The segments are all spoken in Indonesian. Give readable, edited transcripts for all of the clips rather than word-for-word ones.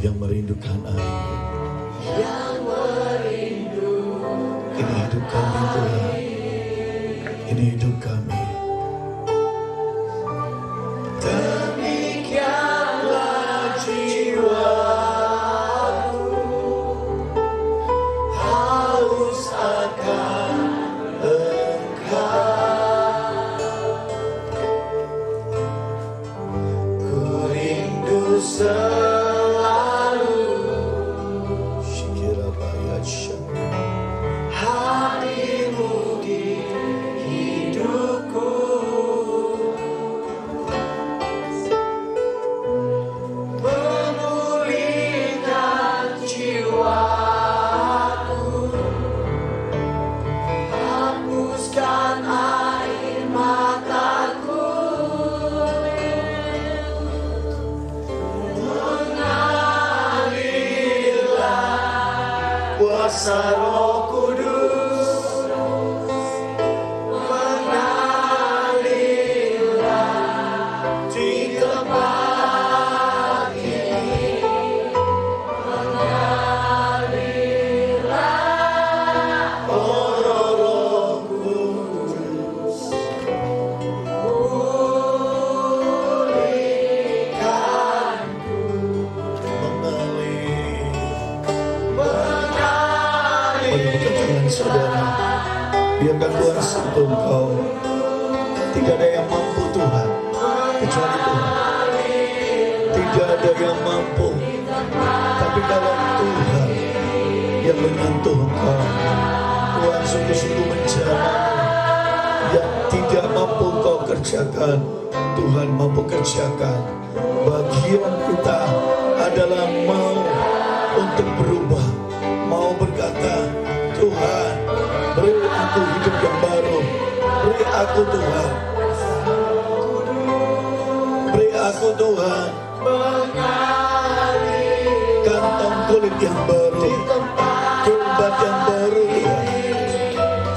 yang merindukan air. Ini hidup kami Tuhan, ini hidup kami. Demikianlah jiwaku, haus akan Engkau. Ku rindu selalu hadimu di hidupku. Pemulihkan jiwaku, hapuskan air mataku. Mengalirlah kuasa Roh Kudus, mengalirlah di tempat ini. Mengalirlah, oh Roh Kudus, pulihkanku. Menemukan tangan saudara, biarkan Tuhan sentuh engkau. Tidak ada yang mampu Tuhan kecuali Tuhan. Tidak ada yang mampu, tapi kalau Tuhan yang menyentuh engkau, Tuhan sungguh-sungguh menjamah. Yang tidak mampu kau kerjakan, Tuhan mampu kerjakan. Bagian kita adalah mau untuk berubah, mau berkata, Tuhan, beri aku hidup yang baru, beri aku Tuhan, beri aku Tuhan, kantong kulit yang baru, kehidupan yang baru Tuhan,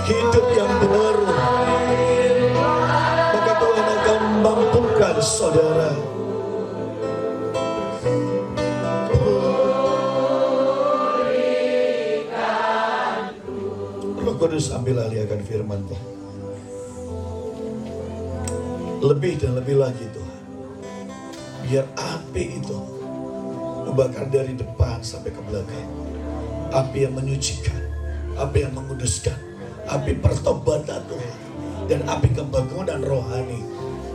hidup yang baru. Maka Tuhan akan mampukan saudara. Roh Kudus, ambil alih akan firman-Mu. Lebih dan lebih lagi Tuhan, biar api itu membakar dari depan sampai ke belakang. Api yang menyucikan, api yang menguduskan, api pertobatan Tuhan, dan api kebangunan rohani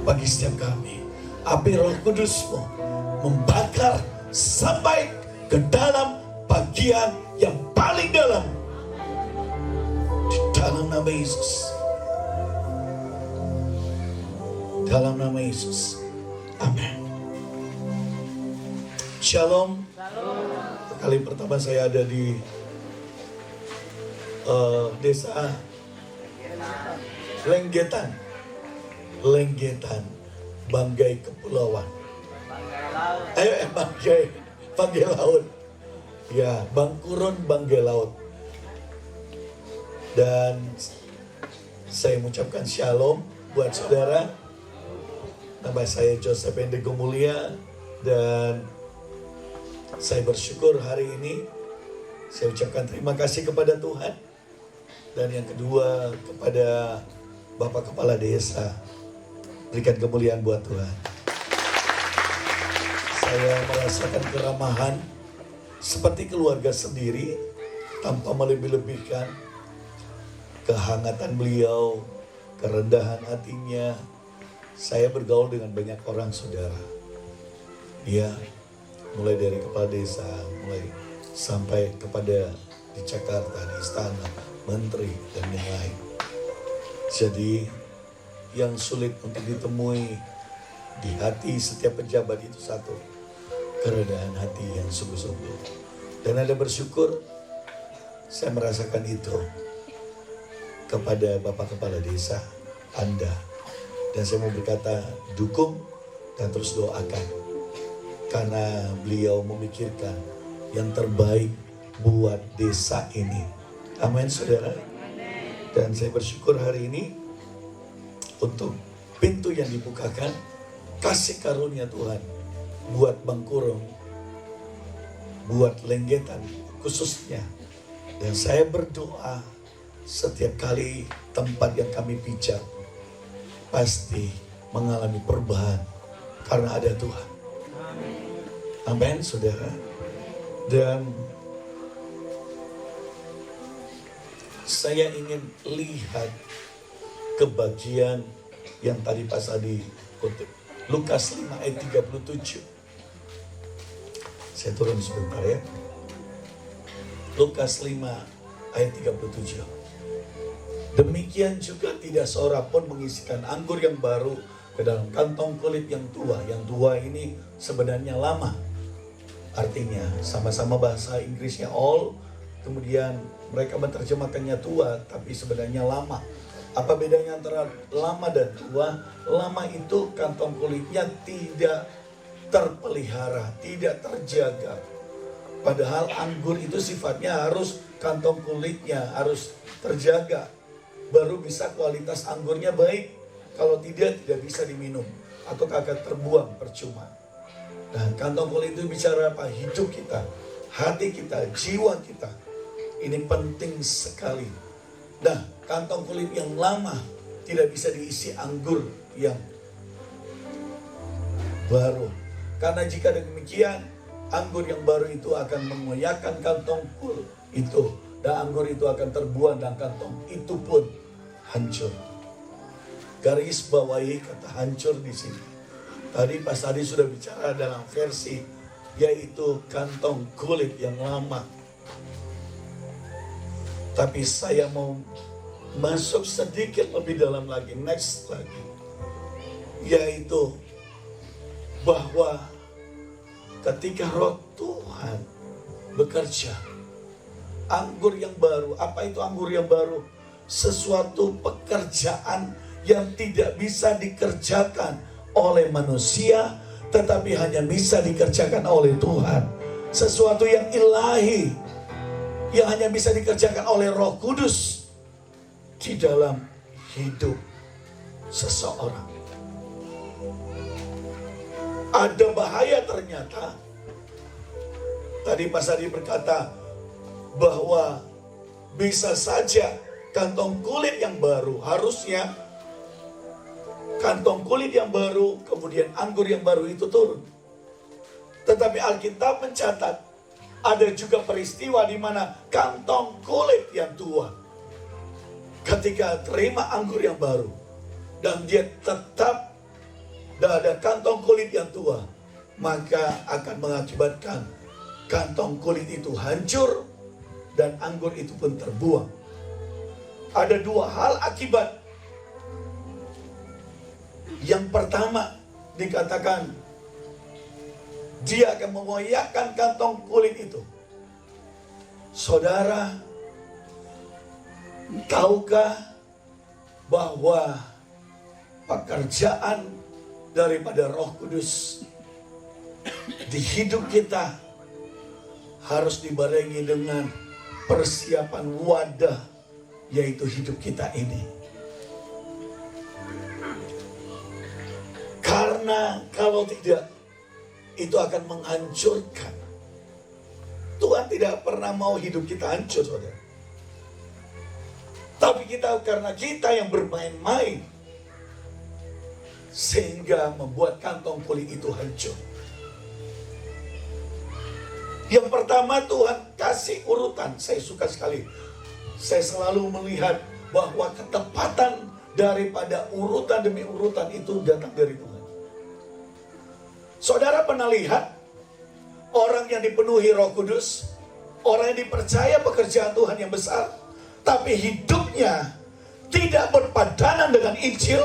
bagi setiap kami. Api Roh Kudus-Mu membakar sampai ke dalam bagian yang paling dalam. Di dalam nama Yesus. Dalam nama Yesus. Amin. Shalom. Kali pertama saya ada di desa Lenggetan, Banggai Kepulauan. Banggai Laut. Ya, Bangkurun Banggai Laut. Dan saya mengucapkan shalom buat saudara. Nama saya Joseph Endego Mulia, dan saya bersyukur hari ini. Saya ucapkan terima kasih kepada Tuhan. Dan yang kedua kepada Bapak Kepala Desa. Berikan kemuliaan buat Tuhan. Saya merasakan keramahan seperti keluarga sendiri, tanpa melebih-lebihkan. Kehangatan beliau, kerendahan hatinya. Saya bergaul dengan banyak orang saudara. Dia mulai dari kepala desa, mulai sampai kepada di Jakarta, di istana, menteri, dan yang lain. Jadi yang sulit untuk ditemui di hati setiap pejabat itu satu, kerendahan hati yang sungguh-sungguh. Dan ada bersyukur, saya merasakan itu kepada Bapak Kepala Desa Anda. Dan saya mau berkata, dukung dan terus doakan. Karena beliau memikirkan yang terbaik buat desa ini. Amin saudara. Dan saya bersyukur hari ini untuk pintu yang dibukakan, kasih karunia Tuhan buat Bangkurung buat lenggetan khususnya. Dan saya berdoa setiap kali tempat yang kami pijak pasti mengalami perubahan karena ada Tuhan. Amin, saudara. Dan saya ingin lihat kebagian yang tadi Pak Sadi kutip. Lukas 5 ayat 37. Saya turun sebentar ya. Lukas 5 ayat 37. Demikian juga tidak seorang pun mengisikan anggur yang baru ke dalam kantong kulit yang tua. Yang tua ini sebenarnya lama. Artinya sama-sama bahasa Inggrisnya old, kemudian mereka menerjemahkannya tua, tapi sebenarnya lama. Apa bedanya antara lama dan tua? Lama itu kantong kulitnya tidak terpelihara, tidak terjaga. Padahal anggur itu sifatnya harus kantong kulitnya harus terjaga. Baru bisa kualitas anggurnya baik. Kalau tidak bisa diminum atau akan terbuang percuma. Nah, kantong kulit itu bicara apa? Hidup kita, hati kita, jiwa kita. Ini penting sekali. Nah, kantong kulit yang lama tidak bisa diisi anggur yang baru. Karena jika demikian, anggur yang baru itu akan mengoyakkan kantong kulit itu. Dan anggur itu akan terbuang dan kantong itu pun hancur. Garis bawahi kata hancur di sini. Tadi Pak Sadi sudah bicara dalam versi yaitu kantong kulit yang lama. Tapi saya mau masuk sedikit lebih dalam lagi, next lagi. Yaitu bahwa ketika Roh Tuhan bekerja, anggur yang baru, apa itu anggur yang baru? Sesuatu pekerjaan yang tidak bisa dikerjakan oleh manusia, tetapi hanya bisa dikerjakan oleh Tuhan. Sesuatu yang ilahi, yang hanya bisa dikerjakan oleh Roh Kudus di dalam hidup seseorang. Ada bahaya ternyata. Tadi Pak Sadi berkata bahwa bisa saja kantong kulit yang baru, harusnya kantong kulit yang baru, kemudian anggur yang baru itu turun. Tetapi Alkitab mencatat ada juga peristiwa di mana kantong kulit yang tua, ketika terima anggur yang baru dan dia tetap ada kantong kulit yang tua, maka akan mengakibatkan kantong kulit itu hancur dan anggur itu pun terbuang. Ada dua hal akibat. Yang pertama dikatakan dia akan mengoyakkan kantong kulit itu. Saudara, tahukah bahwa pekerjaan daripada Roh Kudus di hidup kita harus dibarengi dengan persiapan wadah, yaitu hidup kita ini. Karena kalau tidak, itu akan menghancurkan. Tuhan tidak pernah mau hidup kita hancur, saudara. Tapi karena kita yang bermain-main, sehingga membuat kantong kulit itu hancur. Yang pertama, Tuhan kasih urutan. Saya suka sekali. Saya selalu melihat bahwa ketepatan daripada urutan demi urutan itu datang dari Tuhan. Saudara pernah lihat orang yang dipenuhi Roh Kudus, orang yang dipercaya pekerjaan Tuhan yang besar, tapi hidupnya tidak berpadanan dengan Injil?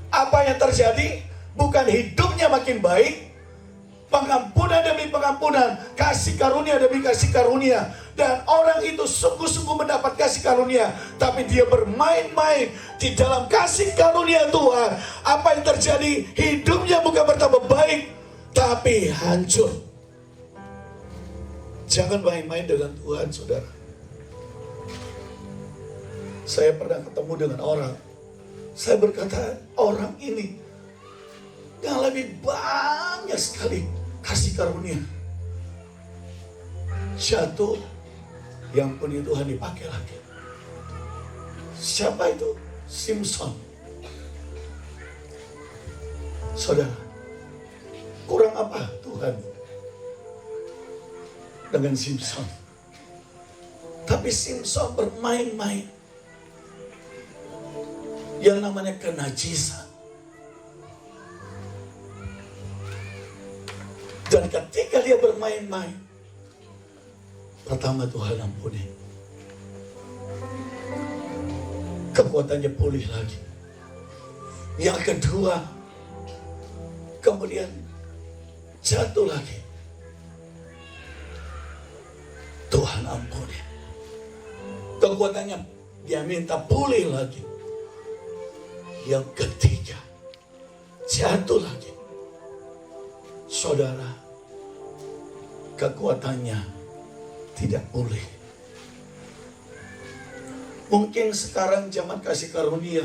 Apa yang terjadi? Bukan hidupnya makin baik, pengampunan demi pengampunan, kasih karunia demi kasih karunia, dan orang itu sungguh-sungguh mendapat kasih karunia, tapi dia bermain-main di dalam kasih karunia Tuhan. Apa yang terjadi? Hidupnya bukan bertambah baik, tapi hancur. Jangan main-main dengan Tuhan, saudara. Saya pernah ketemu dengan orang, saya berkata, orang ini yang lebih banyak sekali kasih karunia. jatuh, yang punya Tuhan dipakai lagi. Siapa itu? Simpson. Saudara, kurang apa Tuhan dengan Simpson? Tapi Simpson bermain-main yang namanya kenajisan. Dan ketika dia bermain-main, pertama Tuhan ampuni, kekuatannya pulih lagi. Yang kedua, kemudian jatuh lagi, Tuhan ampuni, kekuatannya dia minta pulih lagi. Yang ketiga, jatuh lagi. Saudara, kekuatannya tidak pulih. Mungkin sekarang zaman kasih karunia,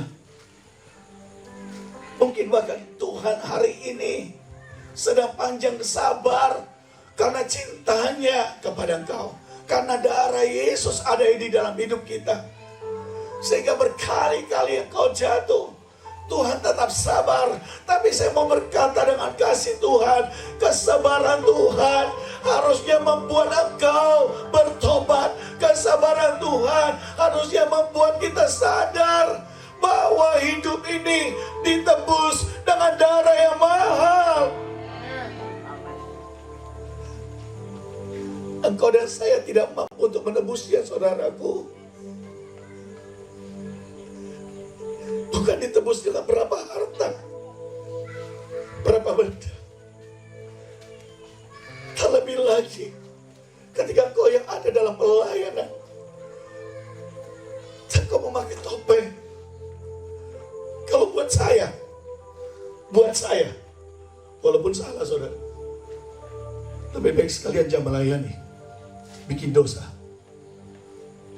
mungkin bahkan Tuhan hari ini sedang panjang sabar karena cintanya kepada engkau. Karena darah Yesus ada di dalam hidup kita. Sehingga berkali-kali engkau jatuh, Tuhan tetap sabar. Tapi saya mau berkata dengan kasih Tuhan, kesabaran Tuhan harusnya membuat engkau bertobat. Kesabaran Tuhan harusnya membuat kita sadar bahwa hidup ini ditebus dengan darah yang mahal. Engkau dan saya tidak mampu untuk menebusnya, saudaraku. Bukan ditebus dengan berapa harta, berapa benda. Terlebih lagi ketika engkau yang ada dalam pelayanan dan kau memakai topeng. Kalau buat saya, walaupun salah saudara, lebih baik sekalian jangan melayani, bikin dosa,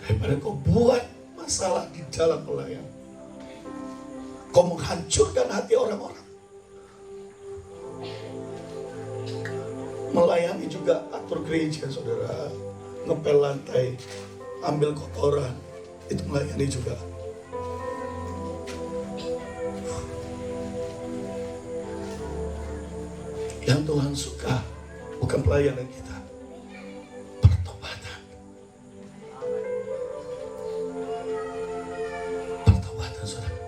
daripada kau buat masalah di dalam pelayanan. Kau menghancurkan hati orang-orang. Melayani juga atur gereja, saudara. Ngepel lantai, ambil kotoran, itu melayani juga. Yang Tuhan suka bukan pelayanan kita, pertobatan. Pertobatan, saudara.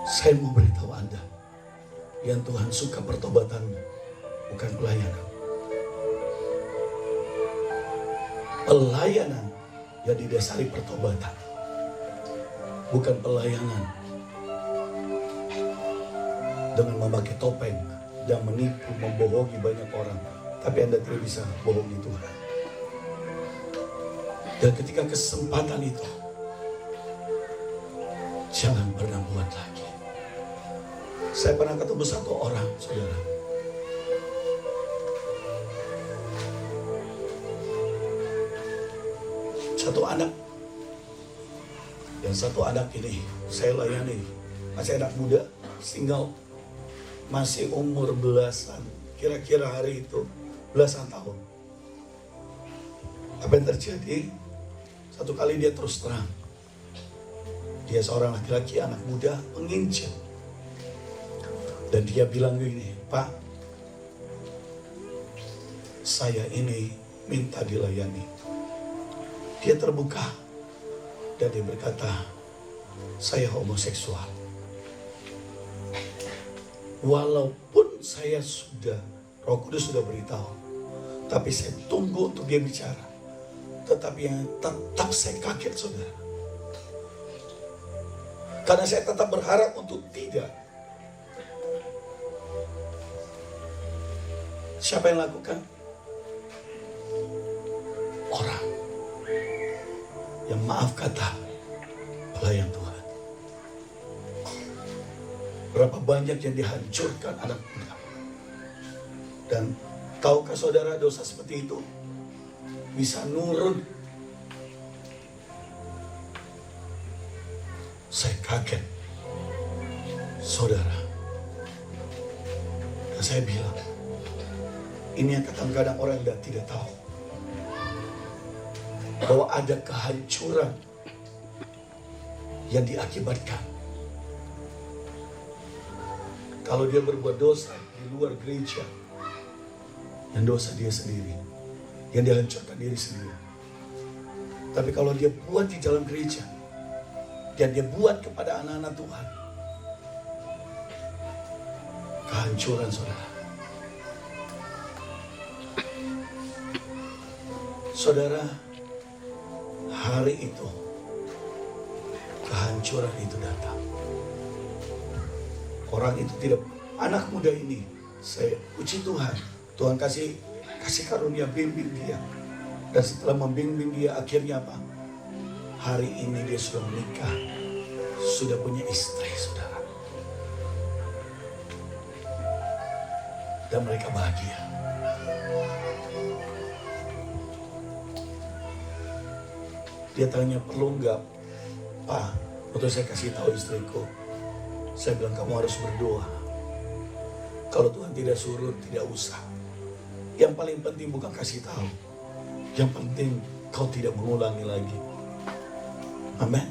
Saya mau beritahu Anda, yang Tuhan suka pertobatan, bukan pelayanan. Pelayanan yang didasari pertobatan, bukan pelayanan dengan memakai topeng dan menipu, membohongi banyak orang, tapi Anda tidak bisa bohongi Tuhan. Dan ketika kesempatan itu, jangan pernah buat lagi. Saya pernah ketemu satu orang, saudara. Satu anak. Yang satu anak ini saya layani, masih anak muda, single, masih umur belasan, kira-kira hari itu belasan tahun. Apa yang terjadi? Satu kali dia terus terang, dia seorang laki-laki anak muda penginjil. Dan dia bilang gini, Pak, saya ini minta dilayani. Dia terbuka dan dia berkata, saya homoseksual. Walaupun saya sudah, Roh Kudus sudah beritahu, tapi saya tunggu untuk dia bicara. Tetapi yang tetap saya kaget, saudara. Karena saya tetap berharap untuk tidak. Siapa yang lakukan? Orang yang maaf kata pelayan Tuhan. Berapa banyak yang dihancurkan anak muda. Dan tahukah saudara, dosa seperti itu bisa nurun. Saya kaget, saudara. Dan saya bilang, Ini yang kadang-kadang orang tidak tahu. Bahwa ada kehancuran yang diakibatkan kalau dia berbuat dosa di luar gereja. Yang dosa dia sendiri, yang dia hancurkan diri sendiri. Tapi kalau dia buat di dalam gereja, dan dia buat kepada anak-anak Tuhan, kehancuran saudara. Saudara, hari itu, kehancuran itu datang. Orang itu tidak, anak muda ini, saya puji Tuhan. Tuhan kasih karunia bimbing dia. Dan setelah membimbing dia, akhirnya apa? Hari ini dia sudah menikah. Sudah punya istri, saudara. Dan mereka bahagia. Dia tanya, perlu enggak, Pak, untuk saya kasih tahu istriku? Saya bilang, kamu harus berdoa. Kalau Tuhan tidak suruh, tidak usah. Yang paling penting bukan kasih tahu. Yang penting kau tidak mengulangi lagi. Amin.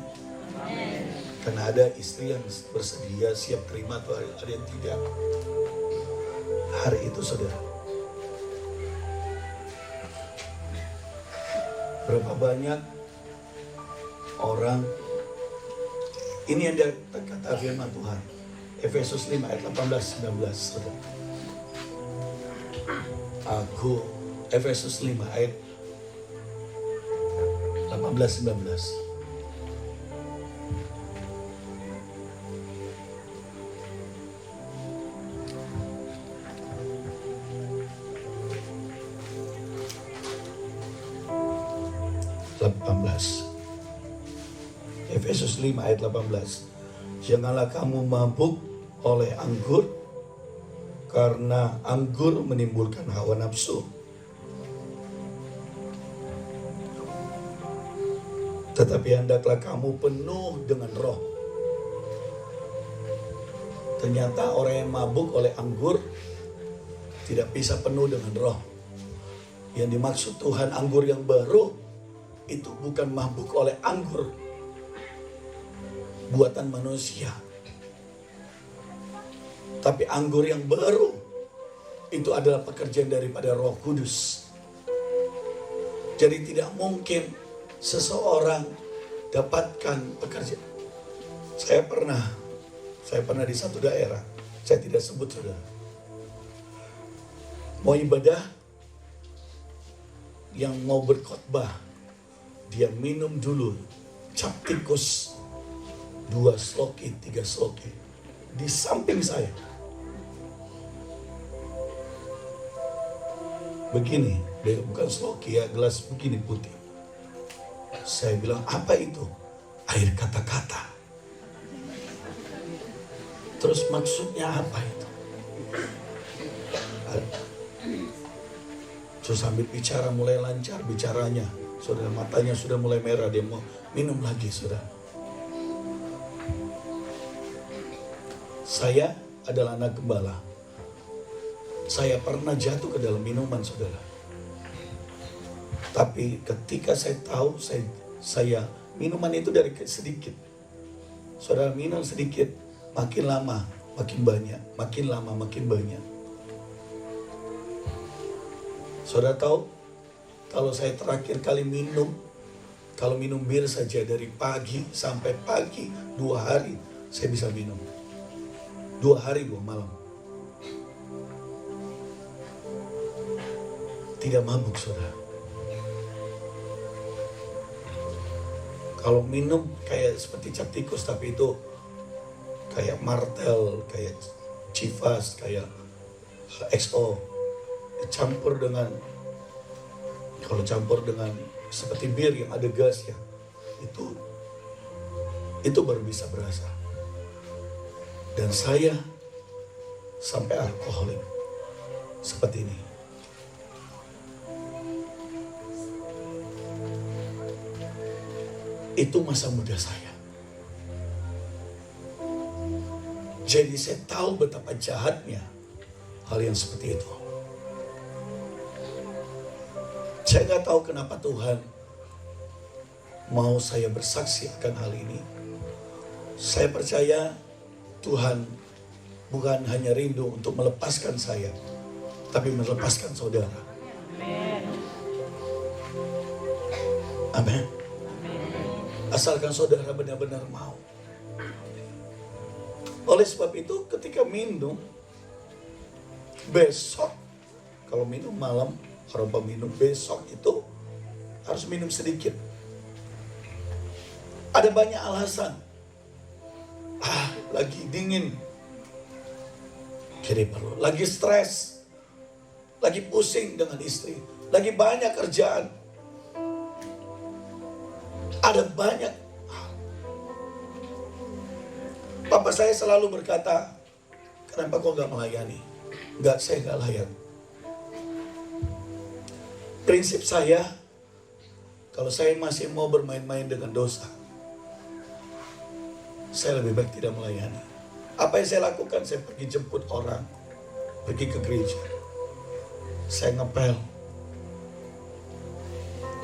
Karena ada istri yang bersedia, siap terima, atau ada yang tidak. Hari itu saudara, berapa banyak orang, ini yang kata firman Tuhan, Efesus 5 ayat 18-19 saudara. Efesus 5 ayat 18-19. Efesus 5 ayat 18. Janganlah kamu mabuk oleh anggur, karena anggur menimbulkan hawa nafsu. Tetapi hendaklah kamu penuh dengan roh. Ternyata orang yang mabuk oleh anggur tidak bisa penuh dengan roh. Yang dimaksud Tuhan anggur yang baru itu bukan mabuk oleh anggur buatan manusia, tapi anggur yang baru itu adalah pekerjaan daripada Roh Kudus. Jadi tidak mungkin seseorang dapatkan pekerjaan. Saya pernah di satu daerah, saya tidak sebut saudara. Mau ibadah, yang mau berkhotbah, dia minum dulu cap tikus 2 sloki, 3 sloki di samping saya. Begini, bukan sloki ya, gelas begini putih. Saya bilang, apa itu? Air kata-kata. Terus maksudnya apa itu? Terus sambil bicara mulai lancar bicaranya. Saudara, matanya sudah mulai merah, dia mau minum lagi, saudara. Saya adalah anak gembala. Saya pernah jatuh ke dalam minuman, saudara. Tapi ketika saya tahu, saya minuman itu dari sedikit. Saudara, minum sedikit, makin lama makin banyak, makin lama makin banyak. Saudara tahu, kalau saya terakhir kali minum, kalau minum bir saja dari pagi sampai pagi 2 hari saya bisa minum. 2 hari 2 malam. Tidak mabuk, saudara. Kalau minum kayak seperti cap tikus, tapi itu kayak Martel, kayak Chivas, kayak XO. Campur dengan, kalau campur dengan seperti bir yang ada gas ya, itu baru bisa berasa. Dan saya sampai alkoholik seperti ini. Itu masa muda saya. Jadi saya tahu betapa jahatnya hal yang seperti itu. Saya nggak tahu kenapa Tuhan mau saya bersaksi akan hal ini. Saya percaya Tuhan bukan hanya rindu untuk melepaskan saya, tapi melepaskan saudara. Amin. Asalkan saudara benar-benar mau. Oleh sebab itu ketika minum, besok, kalau minum malam, orang peminum besok itu harus minum sedikit. Ada banyak alasan. Lagi dingin, jadi perlu. Lagi stres, lagi pusing dengan istri, lagi banyak kerjaan. Ada banyak. Papa saya selalu berkata, kenapa kau gak melayani? Enggak, saya gak layan. Prinsip saya, kalau saya masih mau bermain-main dengan dosa, saya lebih baik tidak melayani. Apa yang saya lakukan? Saya pergi jemput orang, pergi ke gereja. Saya ngepel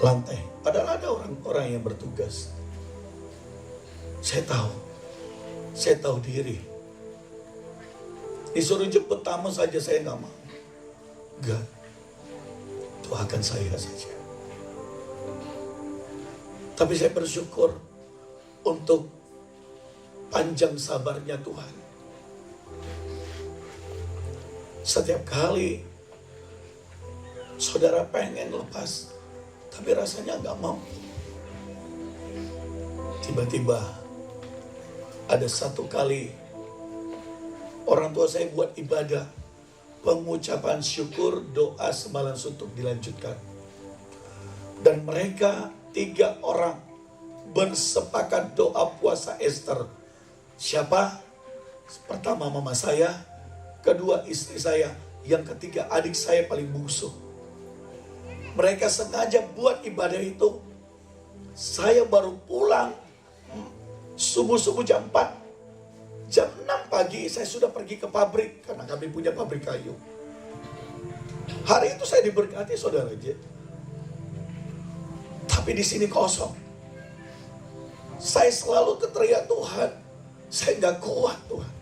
lantai. Padahal ada orang-orang yang bertugas. Saya tahu diri. Disuruh jemput tamu saja saya nggak mau. Enggak. Doakan saya saja. Tapi saya bersyukur untuk panjang sabarnya Tuhan. Setiap kali saudara pengen lepas, tapi rasanya nggak mau. Tiba-tiba ada satu kali orang tua saya buat ibadah pengucapan syukur, doa semalam suntuk dilanjutkan. Dan mereka 3 orang bersepakat doa puasa Ester. Siapa? Pertama mama saya, kedua istri saya, yang ketiga adik saya paling bungsu. Mereka sengaja buat ibadah itu. Saya baru pulang subuh-subuh jam 4. Jam 6 pagi saya sudah pergi ke pabrik, karena kami punya pabrik kayu. Hari itu saya diberkati saudara aja. Tapi di sini kosong. Saya selalu teriak, Tuhan, saya nggak kuat Tuhan.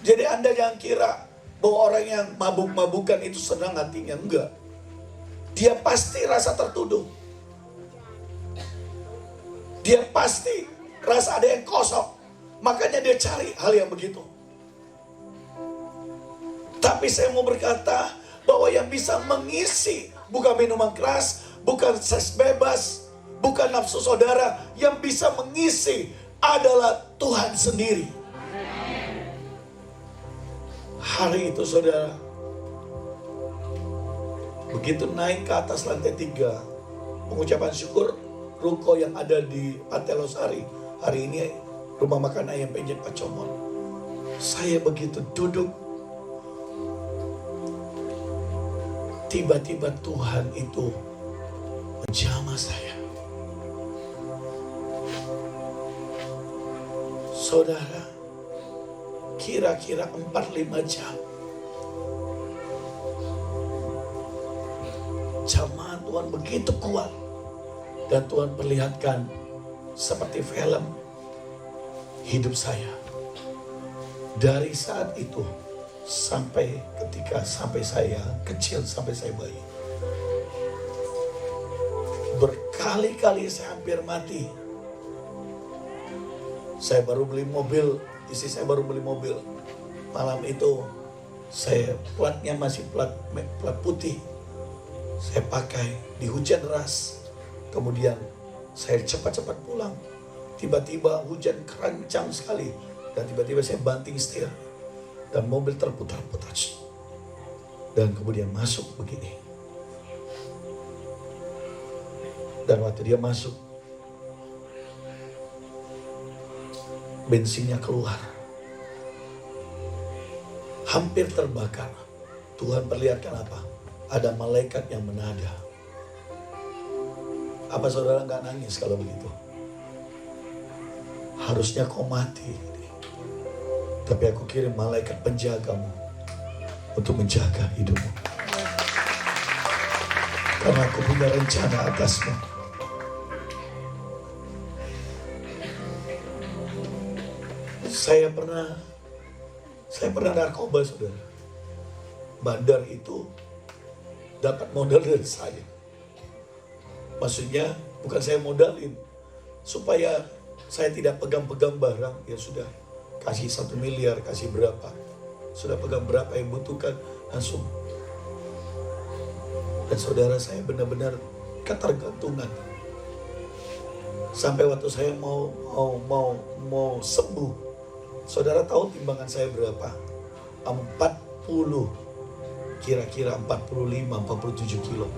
Jadi Anda jangan kira bahwa orang yang mabuk-mabukan itu senang hatinya. Enggak. Dia pasti rasa tertuduh. Dia pasti rasa ada yang kosong. Makanya dia cari hal yang begitu. Tapi saya mau berkata bahwa yang bisa mengisi bukan minuman keras, bukan seks bebas, bukan nafsu saudara. Yang bisa mengisi adalah Tuhan sendiri. Hari itu saudara, begitu naik ke atas lantai 3, pengucapan syukur ruko yang ada di Pantai Losari. Hari ini rumah makan ayam penyet Pak Comon. Saya begitu duduk, tiba-tiba Tuhan itu menjamah saya. Saudara, kira-kira 4-5 jam. Jamahan Tuhan begitu kuat. Dan Tuhan perlihatkan seperti film hidup saya. Dari saat itu sampai sampai saya kecil, sampai saya bayi. Berkali-kali saya hampir mati. Saya baru beli mobil, istri saya baru beli mobil. Malam itu saya platnya masih plat putih. Saya pakai di hujan deras. Kemudian saya cepat-cepat pulang. Tiba-tiba hujan kencang sekali. Dan tiba-tiba saya banting setir. Dan mobil terputar-putar. Dan kemudian masuk begini. Dan waktu dia masuk, bensinnya keluar. Hampir terbakar. Tuhan perlihatkan apa? Ada malaikat yang menada. Apa saudara nggak nangis kalau begitu? Harusnya kau mati. Tapi aku kirim malaikat penjagamu untuk menjaga hidupmu. karena aku punya rencana atasmu. Saya pernah narkoba, saudara. Bandar itu dapat modal dari saya. Maksudnya bukan saya modalin, supaya saya tidak pegang-pegang barang. Ya sudah, kasih 1 miliar, kasih berapa, sudah pegang berapa yang butuhkan, langsung. Dan saudara, saya benar-benar ketergantungan. Sampai waktu saya mau sembuh, saudara tahu timbangan saya berapa? 40, kira-kira 45-47 kilo.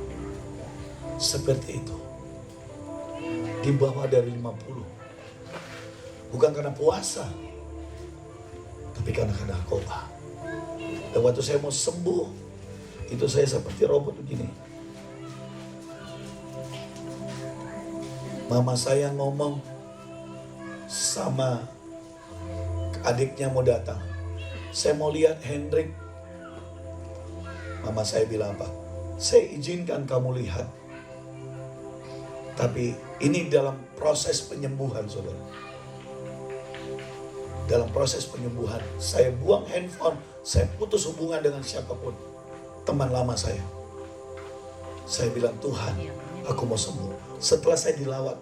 Seperti itu. Di bawah dari 50. Bukan karena puasa, tapi karena narkoba. Dan waktu saya mau sembuh, itu saya seperti robot begini. Mama saya ngomong sama adiknya mau datang. Saya mau lihat Hendrik. Mama saya bilang apa? Saya izinkan kamu lihat. Tapi ini dalam proses penyembuhan, saudara. Dalam proses penyembuhan, saya buang handphone, saya putus hubungan dengan siapapun. Teman lama saya. Saya bilang, Tuhan, aku mau sembuh. Setelah saya dilawat,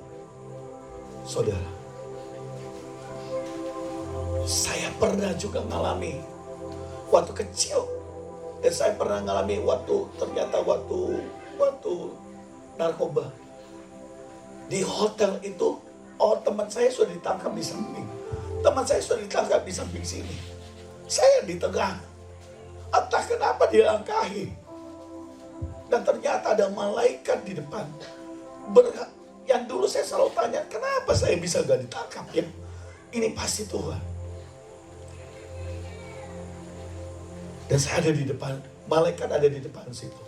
saudara, saya pernah juga ngalami waktu kecil. Dan saya pernah ngalami waktu narkoba. Di hotel itu, teman saya sudah ditangkap di samping. Teman saya sudah ditangkap di samping sini. Saya di tengah. Entah kenapa dia angkahi. Dan ternyata ada malaikat di depan. Yang dulu saya selalu tanya, kenapa saya bisa gak ditangkap ya? Ini pasti Tuhan. Dan saya ada di depan, malaikat ada di depan situ.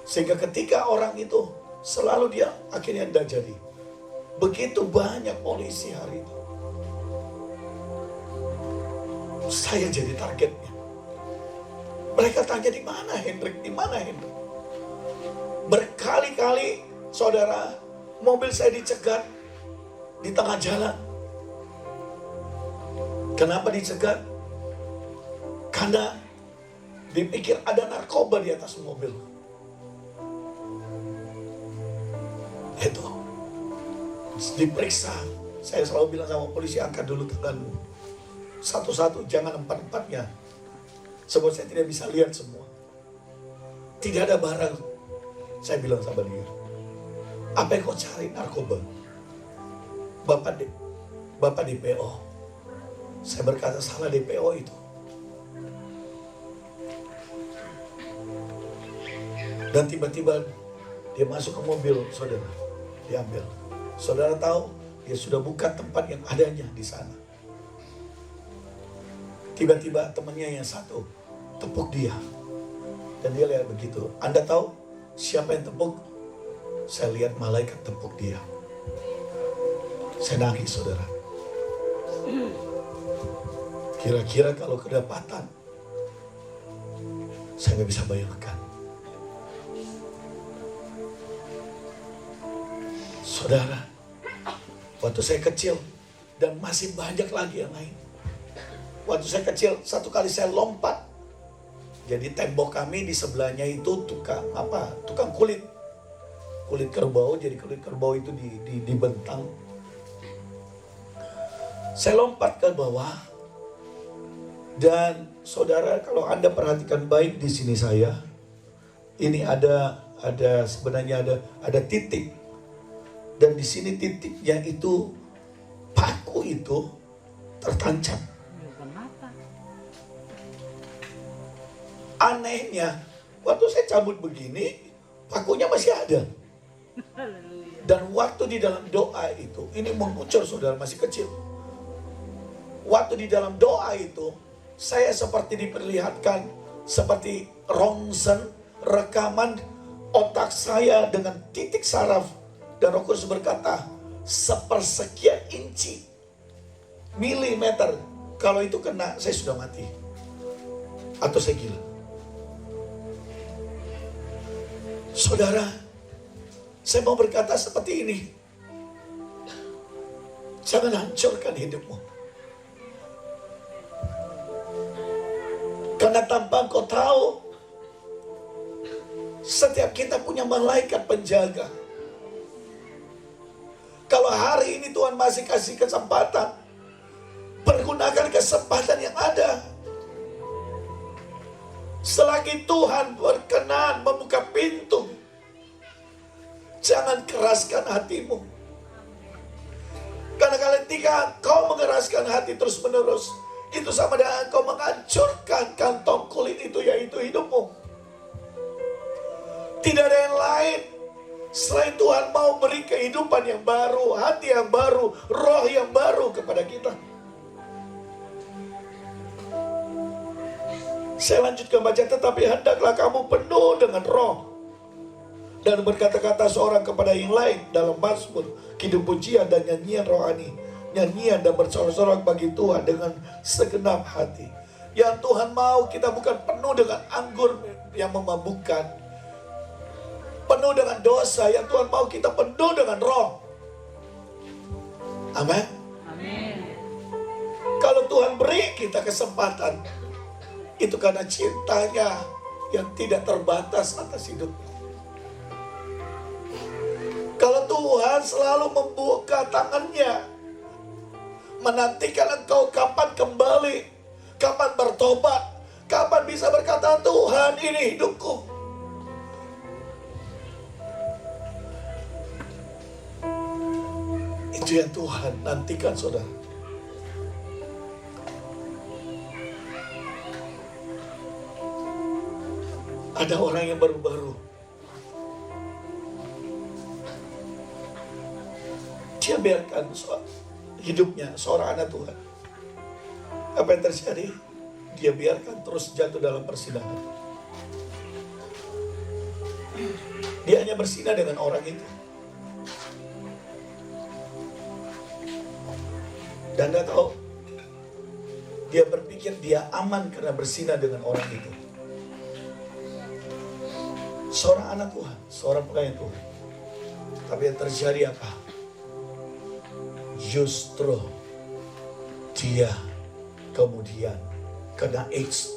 Sehingga ketika orang itu, selalu dia akhirnya tidak jadi. Begitu banyak polisi hari itu. Saya jadi targetnya. Mereka tanya, di mana Hendrik? Di mana Hendrik? Berkali-kali, saudara, mobil saya dicegat di tengah jalan. Kenapa dicegat? Karena dipikir ada narkoba di atas mobil. Itu diperiksa. Saya selalu bilang sama polisi, angkat dulu tanganmu. Satu-satu, jangan empat-empatnya. Sebab saya tidak bisa lihat semua. Tidak ada barang. Saya bilang sama dia, apa yang kau cari? Narkoba. Bapak DPO. Saya berkata, salah DPO itu. Dan tiba-tiba dia masuk ke mobil, saudara. Diambil. Saudara tahu, dia sudah buka tempat yang adanya di sana. Tiba-tiba temannya yang satu tepuk dia. Dan dia lihat begitu. Anda tahu siapa yang tepuk? Saya lihat malaikat tepuk dia. Saya nangis, saudara. Kira-kira kalau kedapatan, saya nggak bisa bayangkan. Saudara, waktu saya kecil, dan masih banyak lagi yang lain. Waktu saya kecil, satu kali saya lompat. Jadi tembok kami di sebelahnya itu tukang kulit. Kulit kerbau, jadi kulit kerbau itu dibentang. Saya lompat ke bawah. Dan saudara, kalau Anda perhatikan baik di sini saya, ini sebenarnya ada titik. Dan di sini titiknya itu, paku itu tertancap. Anehnya, waktu saya cabut begini, pakunya masih ada. Dan waktu di dalam doa itu, ini mengucur, saudara, masih kecil. Waktu di dalam doa itu, saya seperti diperlihatkan, seperti ronsen, rekaman otak saya dengan titik saraf. Dan Roh Kudus berkata, 1/sekian inci, milimeter. Kalau itu kena, saya sudah mati. Atau saya gila. Saudara, saya mau berkata seperti ini. Jangan hancurkan hidupmu. Karena tanpa engkau tahu, setiap kita punya malaikat penjaga. Kalau hari ini Tuhan masih kasih kesempatan, pergunakan kesempatan yang ada. Selagi Tuhan berkenan membuka pintu, jangan keraskan hatimu. Karena ketika kau mengeraskan hati terus menerus, itu sama dengan kau menghancurkan kantong kulit itu, yaitu hidupmu. Tidak ada yang lain selain Tuhan mau beri kehidupan yang baru, hati yang baru, roh yang baru kepada kita. Saya lanjutkan baca, tetapi hendaklah kamu penuh dengan roh dan berkata-kata seorang kepada yang lain dalam mazmur, kidung pujian dan nyanyian rohani, nyanyian dan bersorak-sorak bagi Tuhan dengan segenap hati. Yang Tuhan mau kita bukan penuh dengan anggur yang memabukkan, penuh dengan dosa. Yang Tuhan mau kita penuh dengan roh. Amin. Amin. Kalau Tuhan beri kita kesempatan, itu karena cintanya yang tidak terbatas atas hidup. Kalau Tuhan selalu membuka tangannya, menantikan engkau kapan kembali, kapan bertobat, kapan bisa berkata, Tuhan ini hidupku. Itu yang Tuhan nantikan, saudara. Ada orang yang baru-baru, dia biarkan hidupnya seorang anak Tuhan. Apa yang terjadi? Dia biarkan terus jatuh dalam persidangan. Dia hanya bersinah dengan orang itu. Dan gak tahu, dia berpikir dia aman karena bersinah dengan orang itu. Seorang anak Tuhan, seorang pelayan Tuhan. Tapi yang terjadi apa? Justru dia kemudian kena AIDS,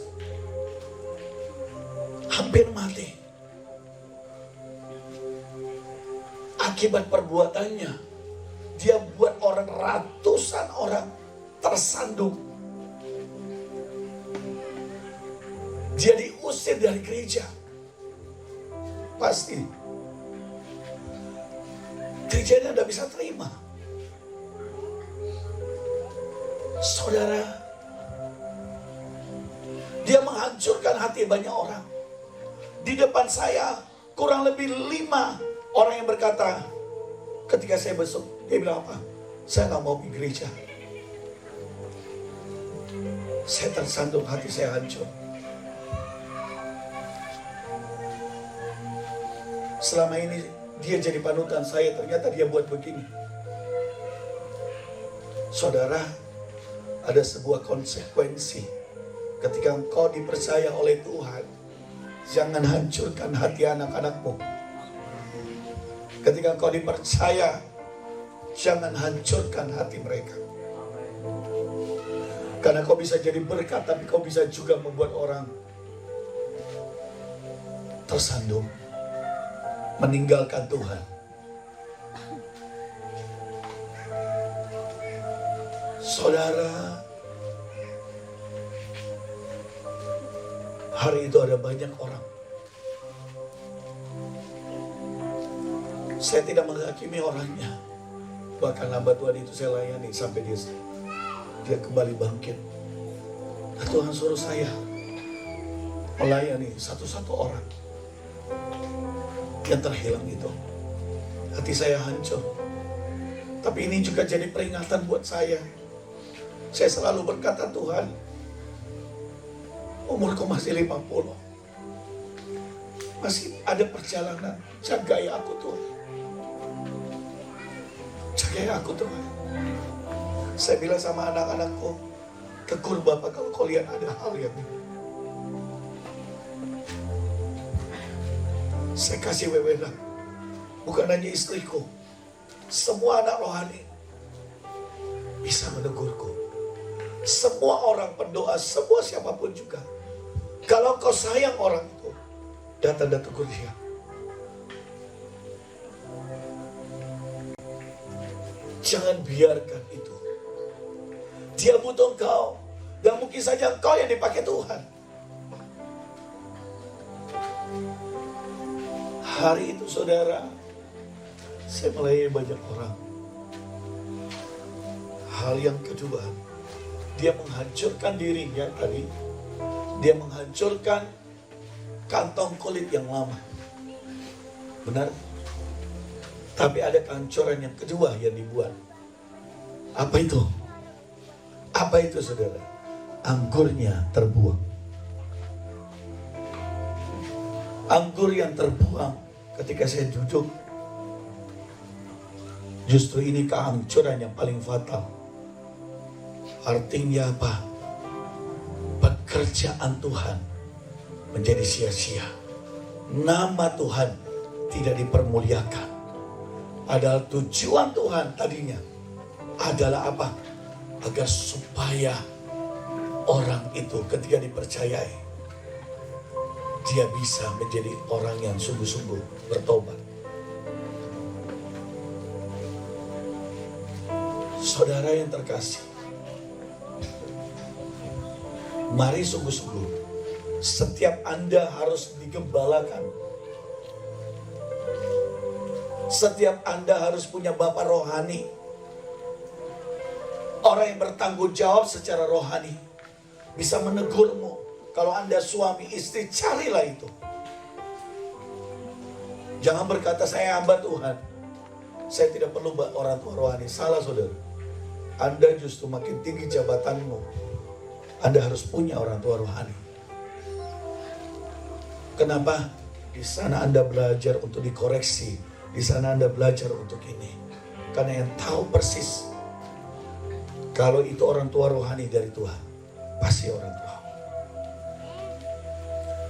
hampir mati. Akibat perbuatannya, dia buat ratusan orang tersandung. Dia diusir dari gereja. Pasti gerejanya tidak bisa terima. Saudara, dia menghancurkan hati banyak orang. Di depan saya kurang lebih 5 orang yang berkata, ketika saya besok, dia bilang apa? Saya gak mau pergi gereja. Saya tersandung, hati saya hancur. Selama ini dia jadi panutan saya, ternyata dia buat begini. Saudara, ada sebuah konsekuensi ketika engkau dipercaya oleh Tuhan. Jangan hancurkan hati anak-anakmu. Ketika engkau dipercaya, jangan hancurkan hati mereka. Karena kau bisa jadi berkat, tapi kau bisa juga membuat orang tersandung, meninggalkan Tuhan. Saudara, hari itu ada banyak orang. Saya tidak menghakimi orangnya. Bahkan hamba Tuhan itu saya layani sampai dia kembali bangkit. Nah, Tuhan suruh saya melayani satu-satu orang yang terhilang itu. Hati saya hancur. Tapi ini juga jadi peringatan buat saya. Saya selalu berkata, Tuhan, umurku masih 50. Masih ada perjalanan. Jagai aku, Tuhan. Jagai aku, Tuhan. Saya bilang sama anak-anakku, tegur Bapak kalau kau lihat ada hal yang ini. Saya kasih wewenang. Bukan hanya istriku, semua anak rohani bisa menegurku. Semua orang pendoa, semua siapapun juga. Kalau kau sayang orang itu, datang dan tegur dia. Jangan biarkan itu. Dia butuh engkau. Dan mungkin saja engkau yang dipakai Tuhan. Hari itu saudara, saya melayani banyak orang. Hal yang kedua, dia menghancurkan dirinya tadi. Dia menghancurkan kantong kulit yang lama. Benar? Tapi ada kehancuran yang kedua yang dibuat. Apa itu? Apa itu saudara? Anggurnya terbuang. Anggur yang terbuang ketika saya duduk. Justru ini kehancuran yang paling fatal. Artinya apa? Pekerjaan Tuhan menjadi sia-sia. Nama Tuhan tidak dipermuliakan. Padahal tujuan Tuhan tadinya adalah apa? Agar supaya orang itu ketika dipercayai, dia bisa menjadi orang yang sungguh-sungguh bertobat. Saudara yang terkasih, mari sungguh-sungguh, setiap Anda harus digembalakan. Setiap Anda harus punya bapak rohani. Orang yang bertanggung jawab secara rohani. Bisa menegurmu. Kalau Anda suami istri, carilah itu. Jangan berkata saya hamba Tuhan, saya tidak perlu orang tua rohani. Salah saudara. Anda justru makin tinggi jabatanmu, Anda harus punya orang tua rohani. Kenapa? Di sana Anda belajar untuk dikoreksi. Di sana Anda belajar untuk ini. Karena yang tahu persis kalau itu orang tua rohani dari Tuhan, pasti orang tua.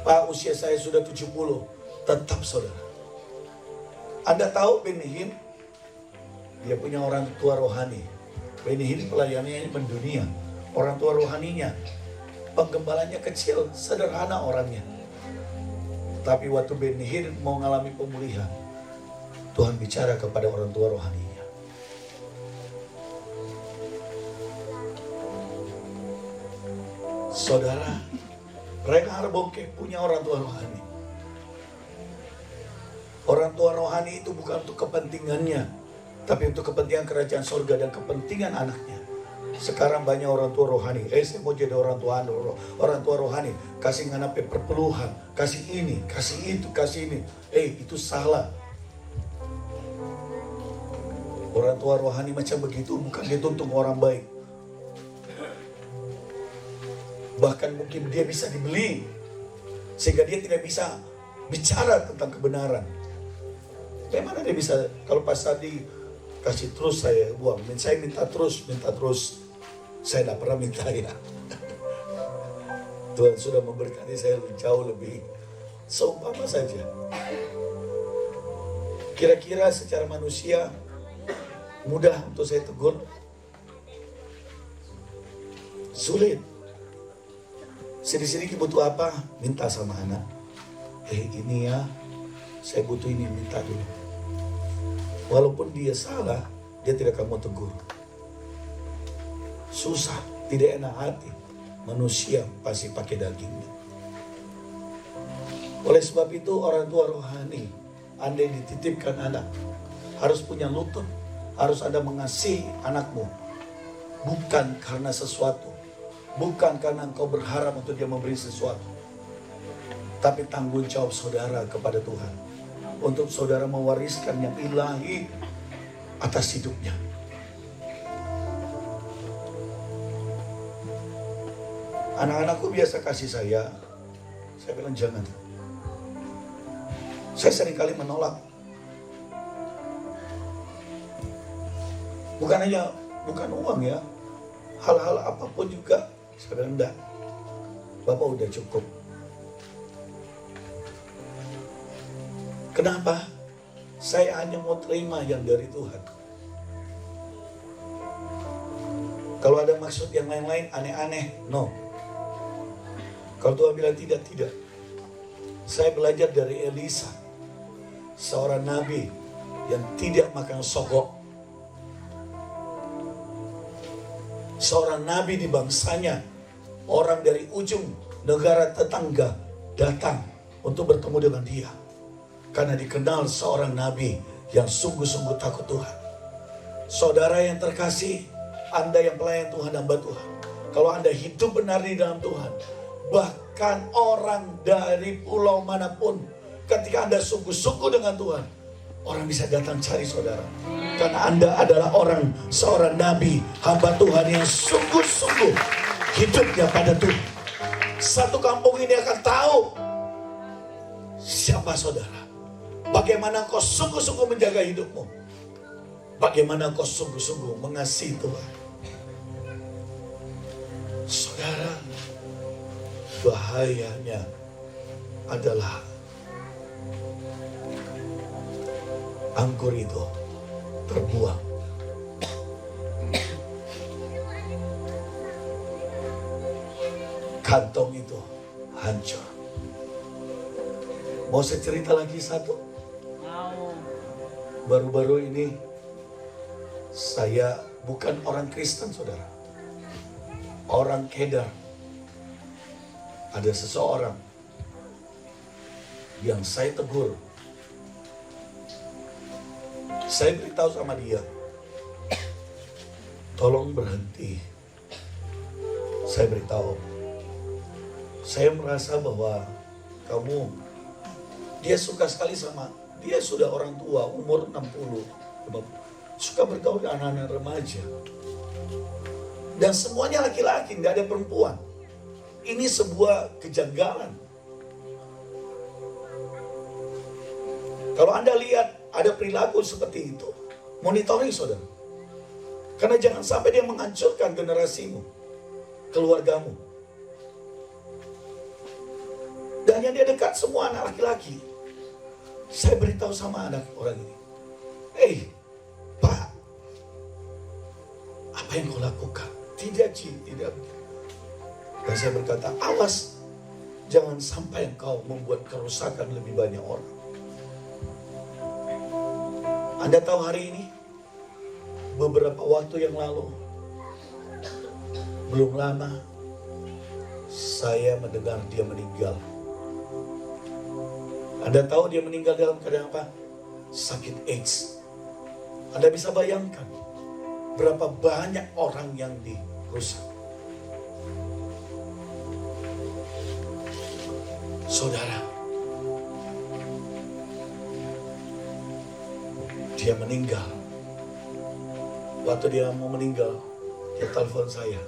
Pak, usia saya sudah 70, tetap saudara. Anda tahu Benihim, dia punya orang tua rohani. Benihim pelayanannya mendunia. Orang tua rohaninya, penggembalanya kecil, sederhana orangnya. Tapi waktu Benihim mau mengalami pemulihan, Tuhan bicara kepada orang tua rohaninya. Saudara, Reinhard Bonnke punya orang tua rohani. Orang tua rohani itu bukan untuk kepentingannya, tapi untuk kepentingan kerajaan surga dan kepentingan anaknya. Sekarang banyak orang tua rohani. Saya mau jadi orang tua rohani. Kasih nganape perpeluhan, kasih ini, kasih itu, kasih ini. Itu salah. Orang tua rohani macam begitu bukan dituntut orang baik. Bahkan mungkin dia bisa dibeli, sehingga dia tidak bisa bicara tentang kebenaran. Bagaimana dia bisa, kalau Pak Sadi kasih terus saya buang, saya minta terus. Saya tidak pernah minta ya. Tuhan sudah memberkati saya jauh lebih. Seumpama saja. Kira-kira secara manusia mudah untuk saya tegur? Sulit. Sedikit-sedikit butuh apa? Minta sama anak. Ini ya, saya butuh ini, minta dulu. Walaupun dia salah, dia tidak kamu tegur. Susah, tidak enak hati. Manusia pasti pakai dagingnya. Oleh sebab itu orang tua rohani, Anda yang dititipkan anak, harus punya lutut. Harus Anda mengasihi anakmu. Bukan karena sesuatu. Bukan karena engkau berharap untuk dia memberi sesuatu. Tapi tanggung jawab saudara kepada Tuhan. Untuk saudara mewariskan yang ilahi atas hidupnya. Anak-anakku biasa kasih saya bilang jangan. Saya seringkali menolak. Bukan uang ya. Hal-hal apapun juga. Saya bilang enggak. Bapak udah cukup. Kenapa? Saya hanya mau terima yang dari Tuhan. Kalau ada maksud yang lain-lain aneh-aneh, no. Kalau Tuhan bilang tidak, tidak. Saya belajar dari Elisa, seorang nabi yang tidak makan sogok. Seorang nabi di bangsanya, orang dari ujung negara tetangga datang untuk bertemu dengan dia. Karena dikenal seorang nabi yang sungguh-sungguh takut Tuhan. Saudara yang terkasih, Anda yang pelayan Tuhan, hamba Tuhan. Kalau Anda hidup benar di dalam Tuhan, bahkan orang dari pulau manapun, ketika Anda sungguh-sungguh dengan Tuhan, orang bisa datang cari saudara. Karena Anda adalah seorang nabi, hamba Tuhan yang sungguh-sungguh hidupnya pada Tuhan. Satu kampung ini akan tahu siapa saudara. Bagaimana kau sungguh-sungguh menjaga hidupmu. Bagaimana kau sungguh-sungguh mengasihi Tuhan. Saudara, bahayanya adalah anggur itu terbuang. Kantong itu hancur. Mau saya cerita lagi satu? Baru-baru ini saya bukan orang Kristen, saudara. Orang Kedar. Ada seseorang yang saya tegur. Saya beritahu sama dia, tolong berhenti. Saya beritahu, saya merasa bahwa kamu, dia suka sekali sama, dia sudah orang tua, umur 60, suka bergaul dengan anak-anak remaja. Dan semuanya laki-laki, nggak ada perempuan. Ini sebuah kejanggalan. Kalau Anda lihat ada perilaku seperti itu, monitoring saudara. Karena jangan sampai dia menghancurkan generasimu, keluargamu. Dan yang dia dekat semua anak laki-laki. Saya beritahu sama anak orang ini, Pak, apa yang kau lakukan? Tidak, Ci, tidak. Dan saya berkata, awas, jangan sampai engkau membuat kerusakan lebih banyak orang. Anda tahu hari ini, beberapa waktu yang lalu, belum lama, saya mendengar dia meninggal. Anda tahu dia meninggal dalam keadaan apa? Sakit AIDS. Anda bisa bayangkan berapa banyak orang yang dirusak. Saudara, dia meninggal. Waktu dia mau meninggal, dia telepon saya,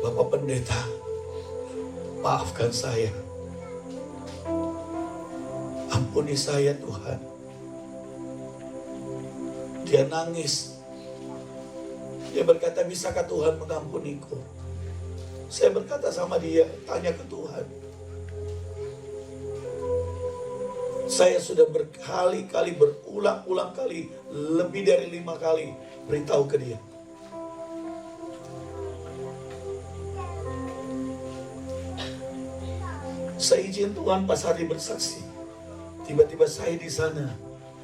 Bapak Pendeta, maafkan saya. Ampuni saya Tuhan. Dia nangis. Dia berkata, bisakah Tuhan mengampuniku? Saya berkata sama dia, tanya ke Tuhan. Saya sudah berkali-kali, berulang-ulang kali, lebih dari 5 kali beritahu ke dia. Saya izin Tuhan pas hari bersaksi. Tiba-tiba saya di sana,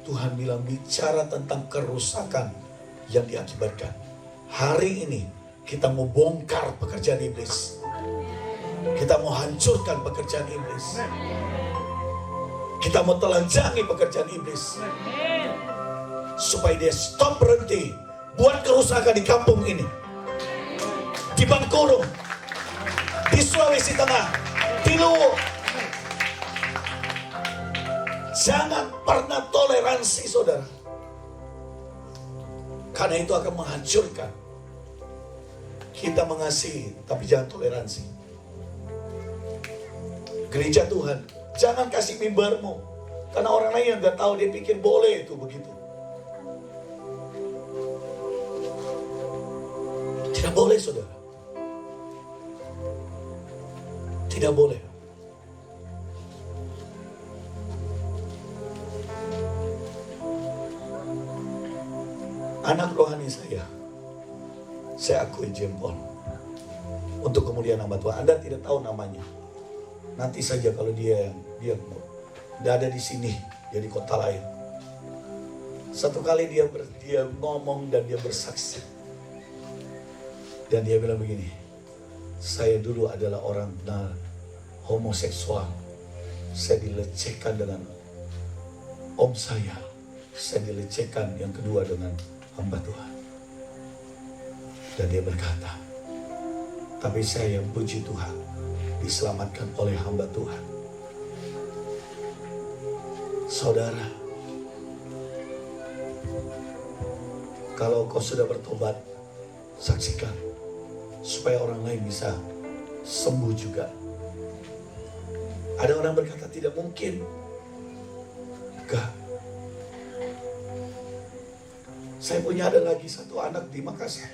Tuhan bilang bicara tentang kerusakan yang diakibatkan. Hari ini kita mau bongkar pekerjaan iblis. Kita mau hancurkan pekerjaan iblis. Kita mau telanjangi pekerjaan iblis. Supaya dia stop, berhenti buat kerusakan di kampung ini. Di Bangkurung, di Sulawesi Tengah, di Luwu. Jangan pernah toleransi, saudara. Karena itu akan menghancurkan. Kita mengasihi, tapi jangan toleransi. Gereja Tuhan, jangan kasih mimbarmu. Karena orang lain yang gak tahu, dia pikir boleh itu begitu. Tidak boleh, saudara. Tidak boleh. anak rohani saya akui jempol. Untuk kemuliaan nama Tuhan. Anda tidak tahu namanya. Nanti saja kalau dia tidak ada di sini, dia di kota lain. Satu kali dia ngomong dan dia bersaksi. Dan dia bilang begini, saya dulu adalah orang homoseksual. Saya dilecehkan dengan om saya. Saya dilecehkan yang kedua dengan hamba Tuhan. Dan dia berkata, tapi saya puji Tuhan, diselamatkan oleh hamba Tuhan. Saudara, kalau kau sudah bertobat, saksikan supaya orang lain bisa sembuh juga. Ada orang berkata tidak mungkin. Enggak. Saya punya ada lagi satu anak di Makassar.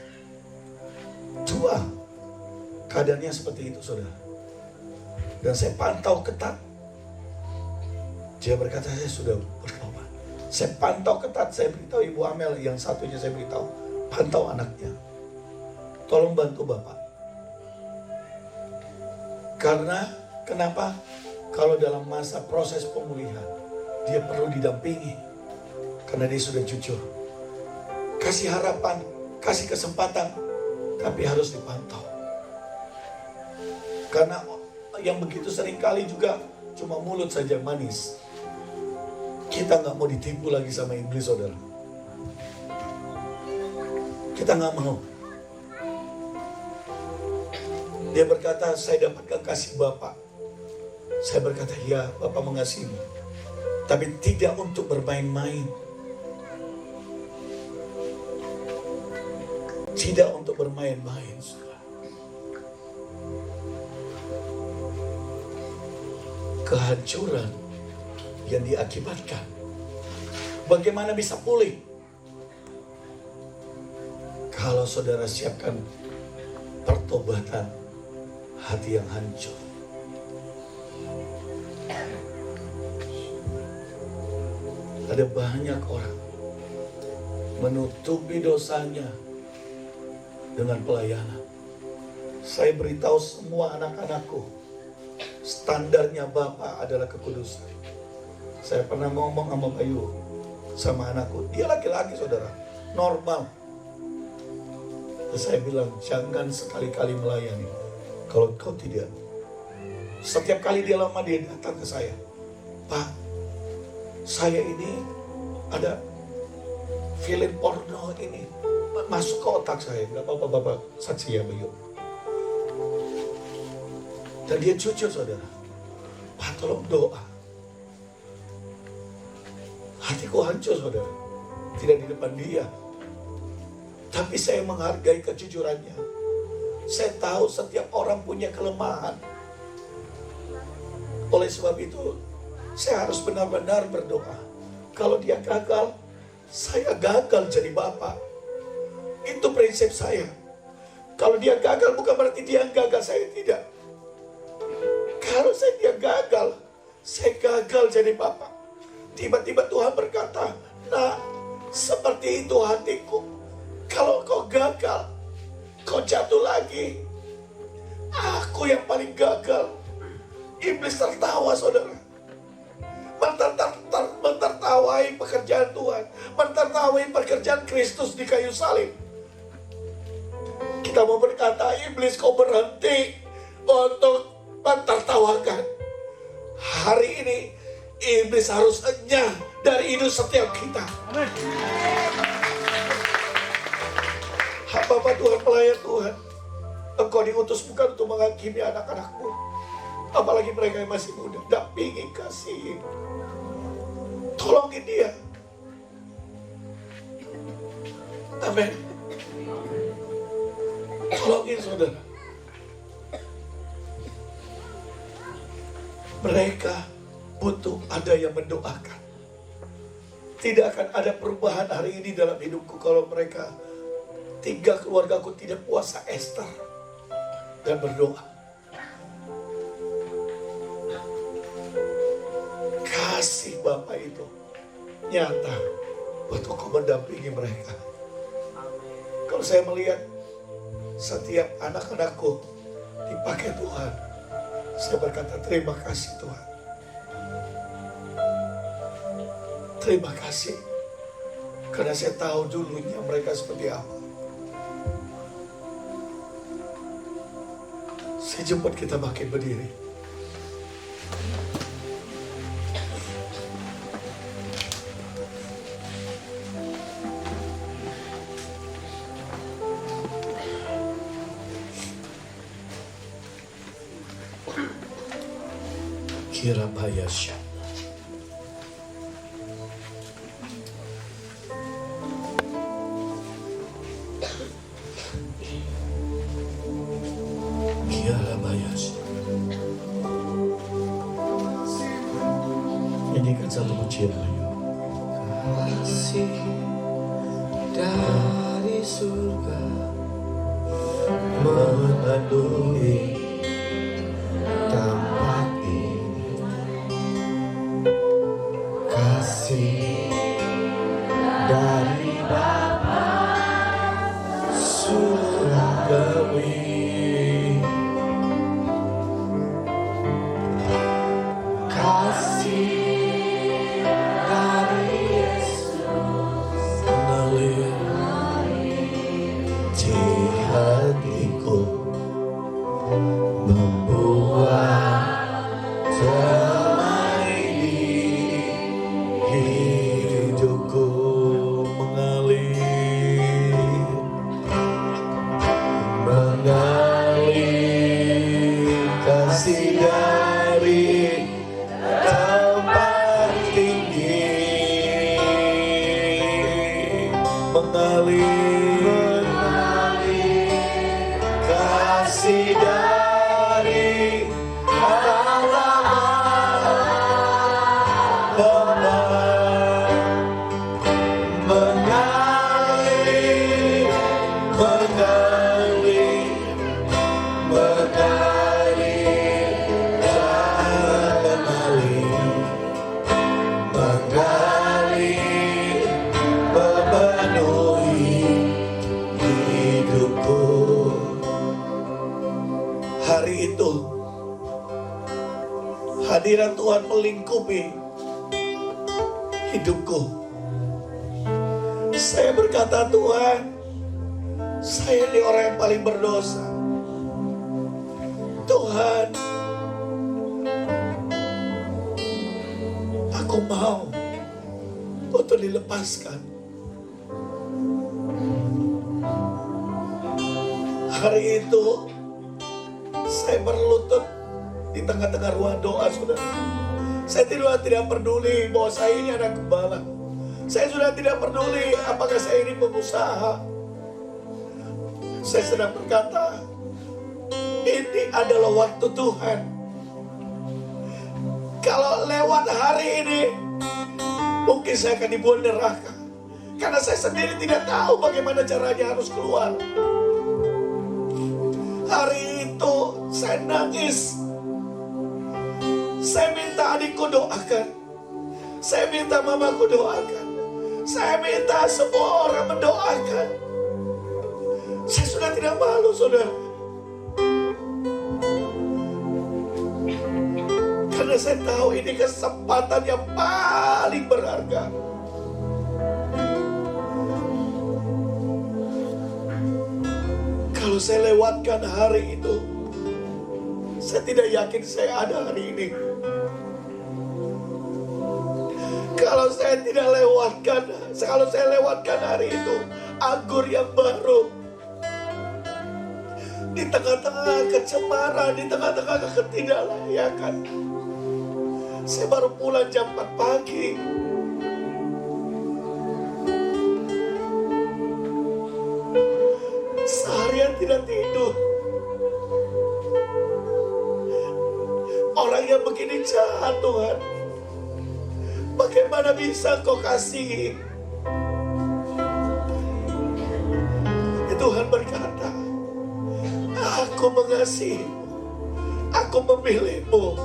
Coba keadaannya seperti itu, saudara. Dan saya pantau ketat. Dia berkata, saya sudah bertobat. Saya pantau ketat. Saya beritahu Ibu Amel, yang satunya saya beritahu, pantau anaknya. Tolong bantu Bapak. Karena, kenapa? Kalau dalam masa proses pemulihan, dia perlu didampingi. Karena dia sudah jujur. Kasih harapan, kasih kesempatan, tapi harus dipantau. Karena yang begitu seringkali juga cuma mulut saja manis. Kita nggak mau ditipu lagi sama iblis, saudara. Kita nggak mau. Dia berkata, saya dapatkan kasih Bapak. Saya berkata, ya Bapak mengasihi. Tapi tidak untuk bermain-main. Tidak untuk bermain-main. Kehancuran yang diakibatkan. Bagaimana bisa pulih? Kalau saudara siapkan pertobatan hati yang hancur. Ada banyak orang menutupi dosanya dengan pelayanan. Saya beritahu semua anak-anakku, standarnya Bapak adalah kekudusan. Saya pernah ngomong sama Bayu, sama anakku, dia laki-laki saudara, normal. Dan saya bilang, jangan sekali-kali melayani kalau kau tidak. Setiap kali dia lama dia datang ke saya, Pak, saya ini ada film porno ini masuk ke otak saya. Gak apa-apa Bapak saksi ya Bayu. Dan dia jujur saudara, Pak tolong doa. Hatiku hancur saudara, tidak di depan dia. Tapi saya menghargai kejujurannya. Saya tahu setiap orang punya kelemahan. Oleh sebab itu, saya harus benar-benar berdoa. Kalau dia gagal, saya gagal jadi Bapak. Itu prinsip saya. Kalau dia gagal bukan berarti dia gagal, saya tidak. Kalau dia gagal, saya gagal jadi Bapak. Tiba-tiba Tuhan berkata, nah seperti itu hatiku. Kalau kau gagal, kau jatuh lagi. Aku yang paling gagal. Iblis tertawa saudara. Mentertawai pekerjaan Tuhan. Mentertawai pekerjaan Kristus di kayu salib. Kita mau berkata, iblis kau berhenti untuk mentertawakan. Hari ini iblis harus enyah dari hidup setiap kita. Bapak Tuhan, pelayan Tuhan, Engkau diutus bukan untuk menghakimi anak-anakmu, apalagi mereka yang masih muda. Dampingi, kasihi, tolongin dia. Amin. Tolongin saudara. Mereka butuh ada yang mendoakan. Tidak akan ada perubahan hari ini dalam hidupku kalau mereka, 3 keluargaku tidak puasa Ester dan berdoa. Kasih Bapak itu nyata untuk kau mendampingi mereka. Kalau saya melihat setiap anak-anakku dipakai Tuhan, saya berkata terima kasih Tuhan. Terima kasih. Karena saya tahu dulunya mereka seperti apa. Saya jemput kita makin berdiri. Kira bayasya. Kira bayasya. Nyanyikan satu pujian lagi. Kasih dari surga memenuhi tempat ini. Kasih dari Bapa surgawi. Kasih dari Yesus mengalir di hatiku, membuat damai di hidupku, mengalir kasih dari tempat tinggi, mengalir kasih dari Allah Bapa, mengalir memenuhi hidupku. Hari itu hadirat Tuhan melingkupi hidupku. Saya berkata, Tuhan, saya ini orang yang paling berdosa. Tuhan, aku mau untuk dilepaskan. Hari itu saya berlutut di tengah-tengah ruang doa, saudara. Saya tidak peduli bahwa saya ini anak gembala. Saya sudah tidak peduli apakah saya ini pengusaha. Saya sedang berkata, ini adalah waktu Tuhan. Kalau lewat hari ini, mungkin saya akan dibuang neraka. Karena saya sendiri tidak tahu bagaimana caranya harus keluar. Hari itu saya nangis. Saya minta adikku doakan. Saya minta mamaku doakan. Saya minta semua orang mendoakan. Saya sudah tidak malu, saudara. Karena saya tahu ini kesempatan yang paling berharga. Kalau saya lewatkan hari itu, saya tidak yakin saya ada hari ini. Kalau saya lewatkan hari itu, anggur yang baru, di tengah-tengah kecemaran, di tengah-tengah ketidaklayakan. Saya baru pulang jam 4 pagi. Seharian tidak tidur. Orang yang begini jahat, Tuhan, bagaimana bisa Kau kasihi? Tuhan berkata, aku mengasihimu, aku memilihmu.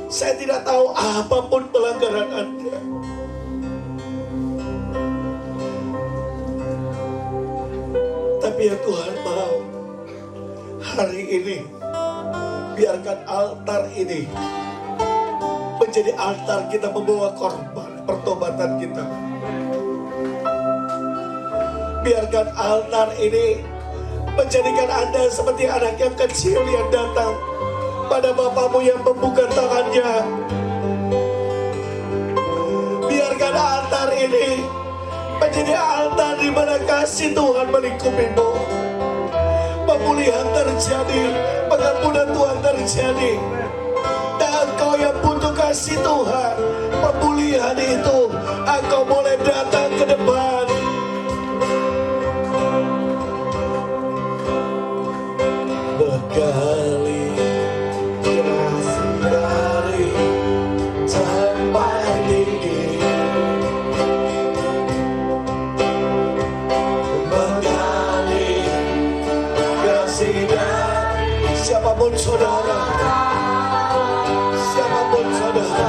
Saya tidak tahu apapun pelanggaran Anda. Tapi ya Tuhan mau hari ini biarkan altar ini menjadi altar kita membawa korban pertobatan kita. Biarkan altar ini menjadikan Anda seperti anak yang kecil yang datang pada Bapamu yang membuka tangannya. Biarkan altar ini menjadi altar di mana kasih Tuhan melingkupimu. Pemulihan terjadi, pengampunan Tuhan terjadi. Dan engkau yang butuh kasih Tuhan, pemulihan itu, engkau boleh datang ke depan. Bergali kasih dari tempat tinggi, bergali kasih dari siapapun saudara, siapapun saudara.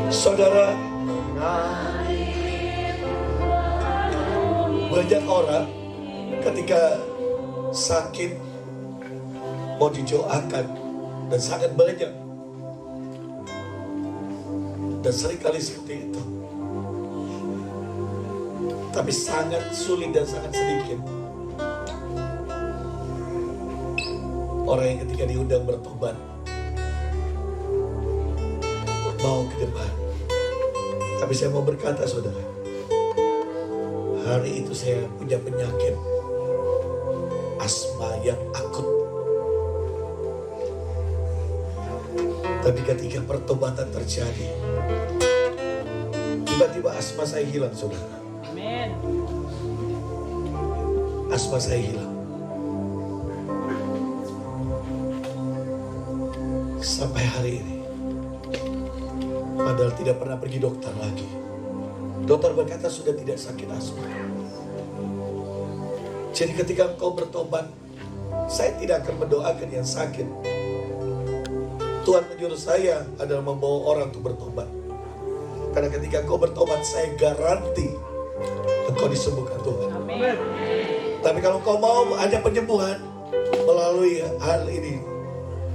Saudara, banyak orang ketika sakit mau didoakan dan sangat banyak, dan seringkali seperti itu. Tapi sangat sulit dan sangat sedikit orang yang ketika diundang bertobat mau ke depan. Tapi saya mau berkata saudara, hari itu saya punya penyakit asma yang akut. Tapi ketika pertobatan terjadi, tiba-tiba asma saya hilang saudara. Amin. Asma saya hilang. Sampai hari ini. Padahal tidak pernah pergi dokter lagi. Dokter berkata sudah tidak sakit asma. Jadi ketika engkau bertobat, saya tidak akan mendoakan yang sakit. Tuhan menyuruh saya adalah membawa orang untuk bertobat. Karena ketika engkau bertobat, saya garanti engkau disembuhkan Tuhan. Amin. Tapi kalau engkau mau hanya penyembuhan melalui hal ini,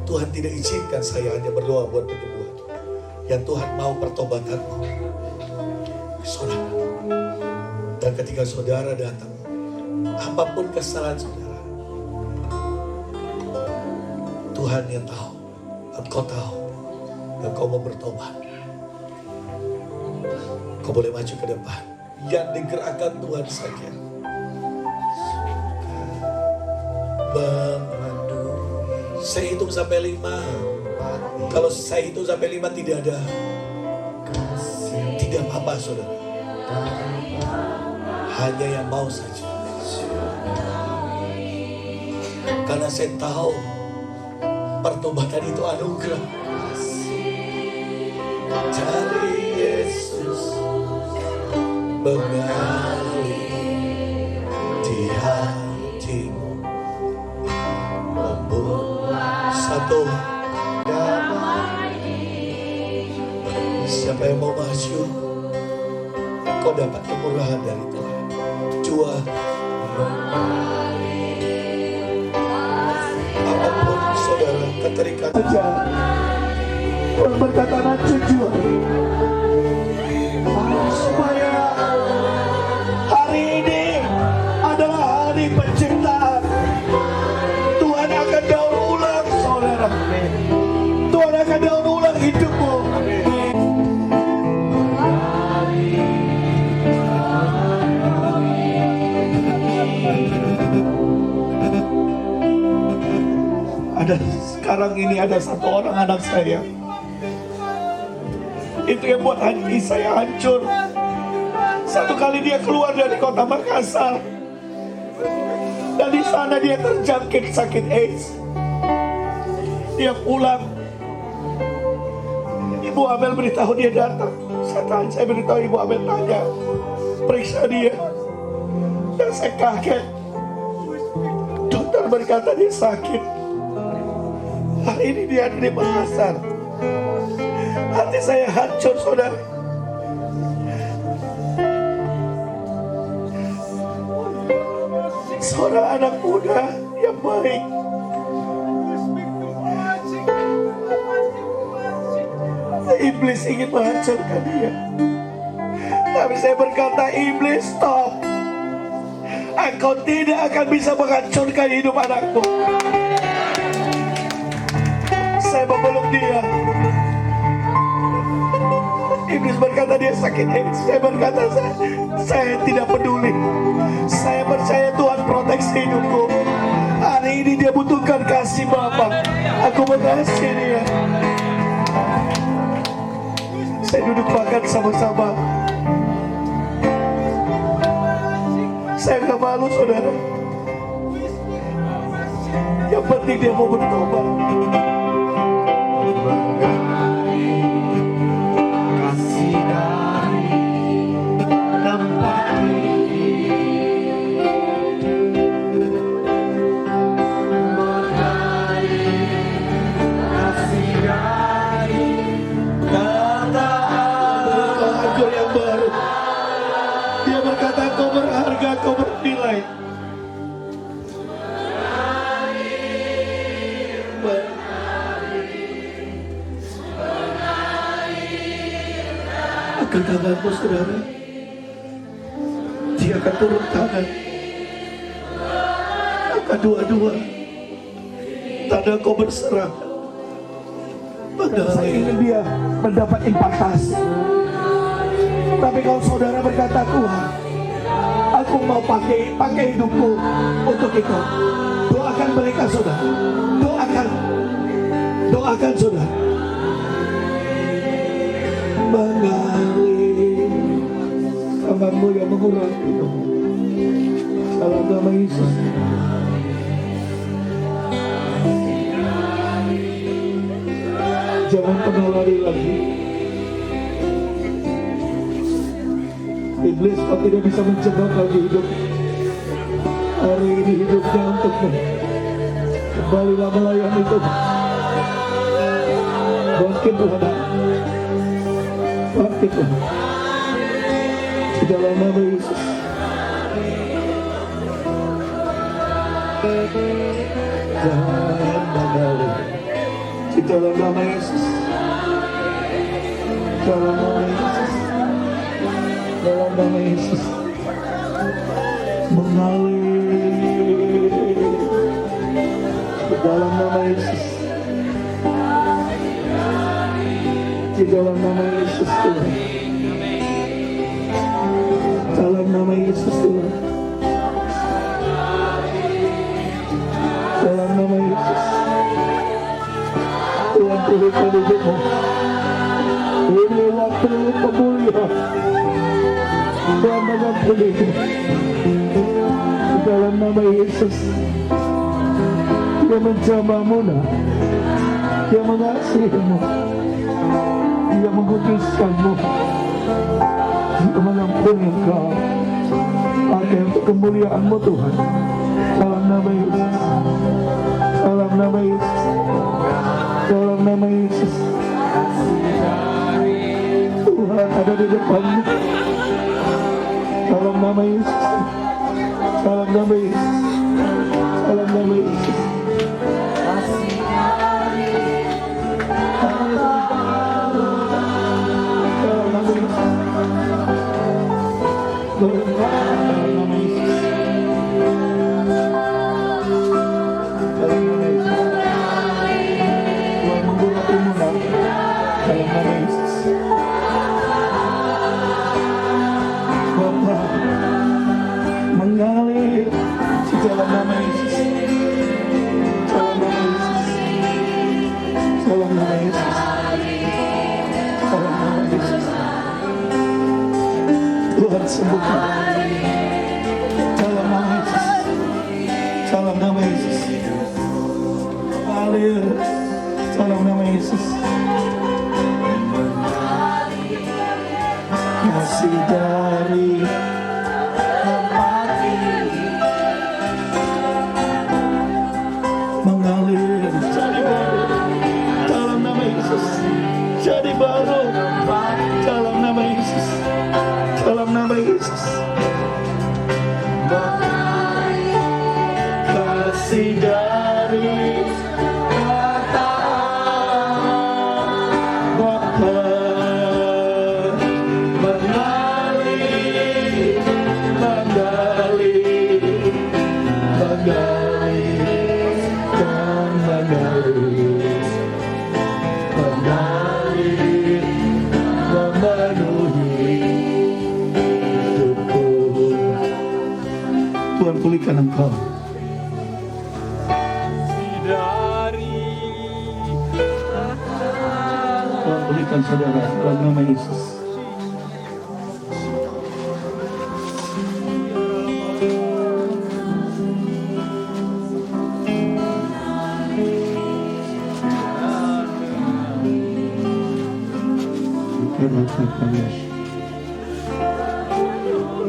Tuhan tidak izinkan saya hanya berdoa buat penyembuhan. Yang Tuhan mau pertobatanmu, saudara. Dan ketika saudara datang, apapun kesalahan saudara, Tuhan yang tahu, engkau tahu, engkau mau bertobat. Kau boleh maju ke depan. Yang digerakkan Tuhan saja. Saya hitung sampai 5. Kalau saya hitung sampai 5 tidak ada, tidak apa-apa saudara. Hanya yang mau saja. Karena saya tahu pertobatan itu anugerah dari Yesus mengalir di hatimu, membuat satu. Siapa yang mau maju, kau dapat kemurahan dari Tuhan. Jua apapun saudara keterikan saja. Tuhan berkata nanti jua, supaya hari ini adalah hari penciptaan. Tuhan akan daur ulang saudara. Tuhan akan daur ulang hidupmu. Sekarang ini ada satu orang anak saya, itu yang buat hati saya hancur. Satu kali dia keluar dari kota Makassar, dan di sana dia terjangkit sakit AIDS. Dia pulang, Ibu Abel beritahu dia datang. Saya beritahu Ibu Abel tanya, periksa dia, dan saya kaget. Dokter berkata dia sakit. Hari ini dia ada di Makassar. Hati saya hancur, saudara. Seorang anak muda yang baik, iblis ingin menghancurkan dia. Tapi saya berkata, iblis, stop. Engkau tidak akan bisa menghancurkan hidup anakku. Saya memeluk dia. Iblis berkata dia sakit AIDS. Saya berkata saya tidak peduli. Saya percaya Tuhan proteksi hidupku. Hari ini dia butuhkan kasih Bapa. Aku mengasihi dia. Saya duduk makan sama-sama. Saya gak malu, saudara. Yang penting dia mau bertobat. Kasih dari tempat ini mengalir, kasih dari kata Lagu yang baru. Dia berkata, kau berharga, kau bernilai. Akan tanganmu, saudara. Dia akan turun tangan. Akan dua-dua. Tanda kau berserah. Saya ingin dia mendapat impartasi. Tapi kalau saudara berkata, Tuhan, aku mau pakai hidupku untuk itu. Doakan mereka, saudara. Doakan saudara. Mengalir tanganmu yang mengurangi hidupmu. Dalam nama Yesus. Jangan pernah lari lagi. Iblis, kau tidak bisa mencegah lagi hidup. Hari ini hidupnya untukmu. Kembalilah melayani Tuhan. Bangkit Tuhan. Bangkit Tuhan. Di dalam nama Yesus. Jangan mengalir. Di dalam nama Yesus. Dalam nama Yesus. Dalam nama Yesus. Mengalir. Di dalam nama Yesus. Di dalam nama Yesus Tuhan. Dalam nama Yesus Tuhan. Dalam nama Yesus. Tuhan pulihkan hidupmu. Ini waktu pemulihan. Tuhan mengampunimu. Di dalam nama Yesus. Dia menjamahmu, Dia mengasihimu. Dia mengkuduskanmu. Dia mengampuni engkau. Pakai untuk kemuliaan-Mu, Tuhan. Dalam nama Yesus. Dalam nama Yesus. Dalam nama Yesus. Tuhan ada di depanmu. Dalam nama Yesus. Dalam nama Yesus. Dalam nama Yesus. Mengalir di dalam nama Yesus. Dalam nama Yesus. Dalam nama Yesus. Dalam nama Yesus. Tuhan sembuhkan. Dalam nama Yesus. Dalam nama Yesus. Mengalir dalam nama Yesus. Kasih dari mengalir Yesus. Kasih dari kata Bapa mengalir dan mengalir memenuhi hidupku. Tuhan pulihkan engkau. Tuhan pulihkan saudara dalam nama Yesus.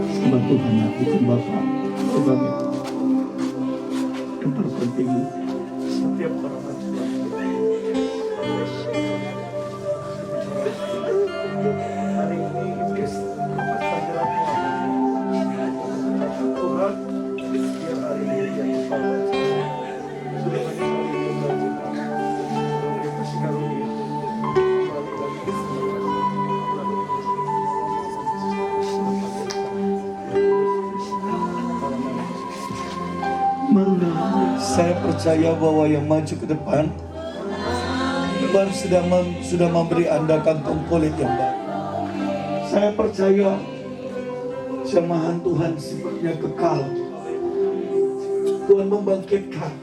Sebab Tuhan bukan Bapa, sebab itu yang terpenting setiap orang hari ini Tuhan biar hari ini yang sudah banyak kali dia kasih karunia saya percaya bahwa yang maju ke depan Tuhan sudah memberi Anda kantong kulit yang baru. Saya percaya jemahan Tuhan sifatnya kekal. Tuhan membangkitkan.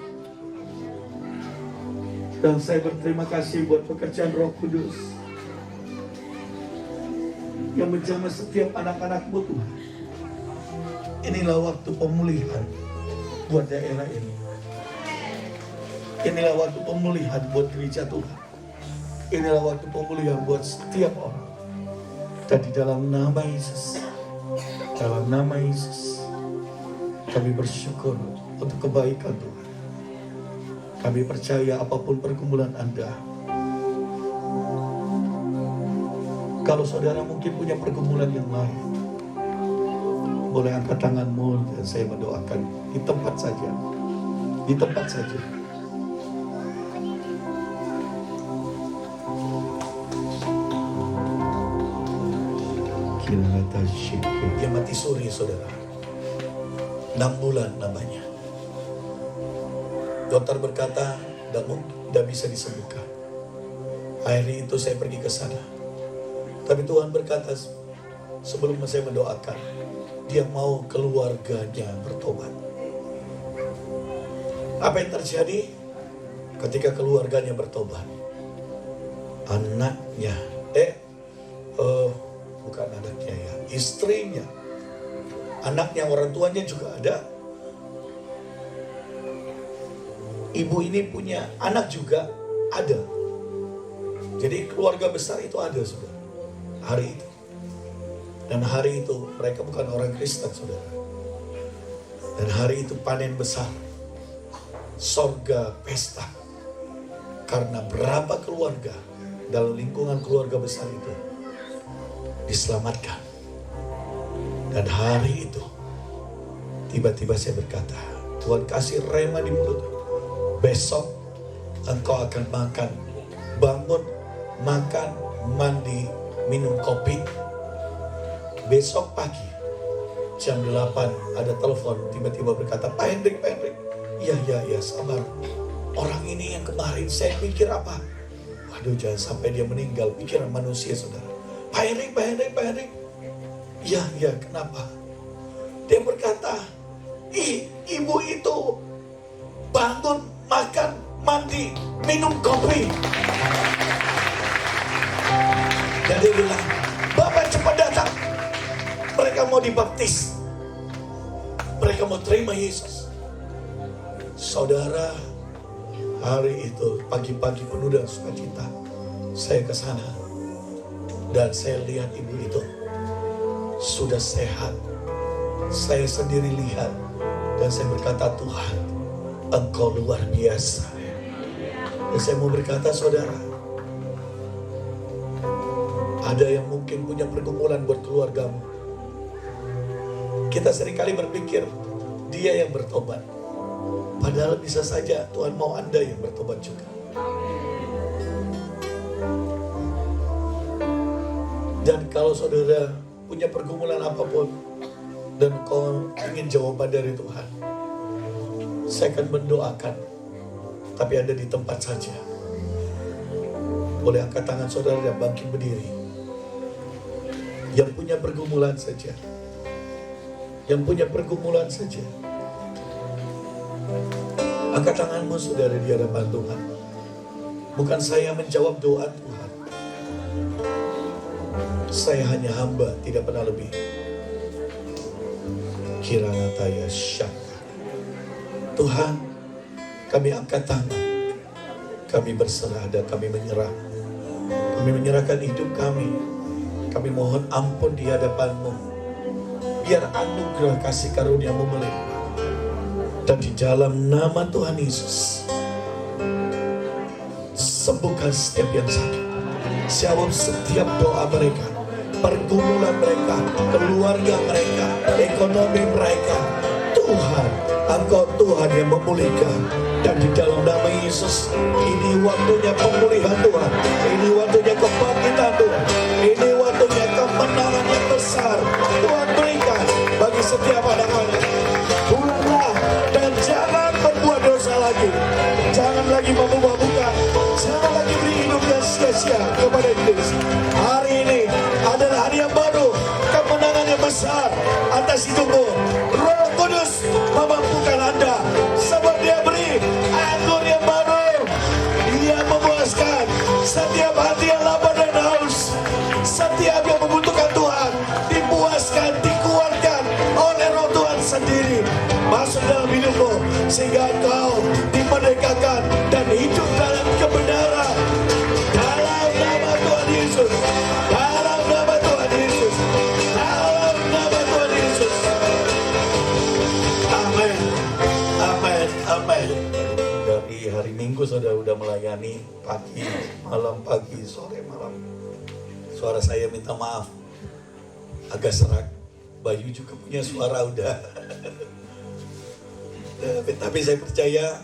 Dan saya berterima kasih buat pekerjaan Roh Kudus yang menjamah setiap anak-anak-Mu Tuhan. Inilah waktu pemulihan buat daerah ini. Inilah waktu pemulihan buat gereja Tuhan. Inilah waktu pemulihan buat setiap orang. Dan di dalam nama Yesus, dalam nama Yesus, kami bersyukur untuk kebaikan Tuhan. Kami percaya apapun pergumulan Anda. Kalau saudara mungkin punya pergumulan yang lain, boleh angkat tanganmu dan saya mendoakan di tempat saja. Di tempat saja. Dia mati suri, saudara. 6 bulan namanya. Dokter berkata, tidak bisa disembuhkan. Hari itu saya pergi ke sana. Tapi Tuhan berkata, sebelum saya mendoakan, dia mau keluarganya bertobat. Apa yang terjadi? Ketika keluarganya bertobat, anaknya, bukan anaknya ya, istrinya, anaknya, orang tuanya juga ada. Ibu ini punya anak juga ada. Jadi keluarga besar itu ada, saudara, hari itu. Dan hari itu mereka bukan orang Kristen, saudara. Dan hari itu panen besar. Sorga pesta. Karena berapa keluarga dalam lingkungan keluarga besar itu diselamatkan. Dan hari itu tiba-tiba saya berkata, Tuhan kasih rema di mulut. Besok engkau akan makan, bangun, makan, mandi, minum kopi. Besok pagi jam 8 ada telepon, tiba-tiba berkata, Pak Hendrik, iya sabar. Orang ini yang kemarin saya pikir apa? Waduh, jangan sampai dia meninggal, pikiran manusia, saudara. Pak Hendrik. Iya, kenapa? Dia berkata, ibu itu bangun, makan, mandi, minum kopi. Dan dia bilang, Bapak cepat datang. Mereka mau dibaptis. Mereka mau terima Yesus. Saudara, hari itu pagi-pagi penuh dengan sukacita, saya ke sana dan saya lihat ibu itu sudah sehat. Saya sendiri lihat dan saya berkata, Tuhan, Engkau luar biasa. Dan saya mau berkata, saudara, ada yang mungkin punya pergumulan buat keluargamu. Kita seringkali berpikir dia yang bertobat. Padahal bisa saja Tuhan mau Anda yang bertobat juga. Dan kalau saudara punya pergumulan apapun dan kau ingin jawaban dari Tuhan, saya akan mendoakan. Tapi Anda di tempat saja. Boleh angkat tangan saudara dan bangkit berdiri. Yang punya pergumulan saja. Yang punya pergumulan saja. Angkat tanganmu saudara di hadapan Tuhan. Bukan saya menjawab doa Tuhan. Saya hanya hamba, tidak pernah lebih. Kiranataya syaka. Tuhan, kami angkat tangan. Kami berserah dan kami menyerah. Kami menyerahkan hidup kami. Kami mohon ampun di hadapan-Mu. Biar anugerah kasih karunia-Mu melimpah. Dan di dalam nama Tuhan Yesus, sembuhkan setiap yang sakit. Jawab setiap doa mereka, pergumulan mereka, keluarga mereka, ekonomi mereka. Tuhan, Engkau Tuhan yang memulihkan. Dan di dalam nama Yesus, ini waktunya pemulihan Tuhan. Ini waktunya kebangkitan Tuhan. Ini waktunya kemenangan yang besar Tuhan berikan bagi setiap anak-anak. Pulanglah dan jangan berbuat dosa lagi. Jangan lagi memabukkan. Jangan lagi beri hidup yang sia-sia kepada iblis. Hari ini adalah hari yang baru, kemenangan yang besar atas hidupmu. Roh Kudus memampukan Anda, sebab Dia beri anggur yang baru. Dia memuaskan setiap hati yang lapar dan haus. Setiap yang membutuhkan Tuhan dipuaskan, dikuatkan oleh Roh Tuhan sendiri. Masuk dalam hidupmu sehingga engkau dimerdekakan dan hidup dalam kebenaran. Dalam nama Tuhan Yesus. Dalam nama Tuhan Yesus. Dalam nama Tuhan Yesus. Amin. Amin. Amin. Dari hari Minggu saudara udah melayani pagi, malam, pagi, sore, malam. Suara saya minta maaf, agak serak. Bayu juga punya suara udah. Tapi saya percaya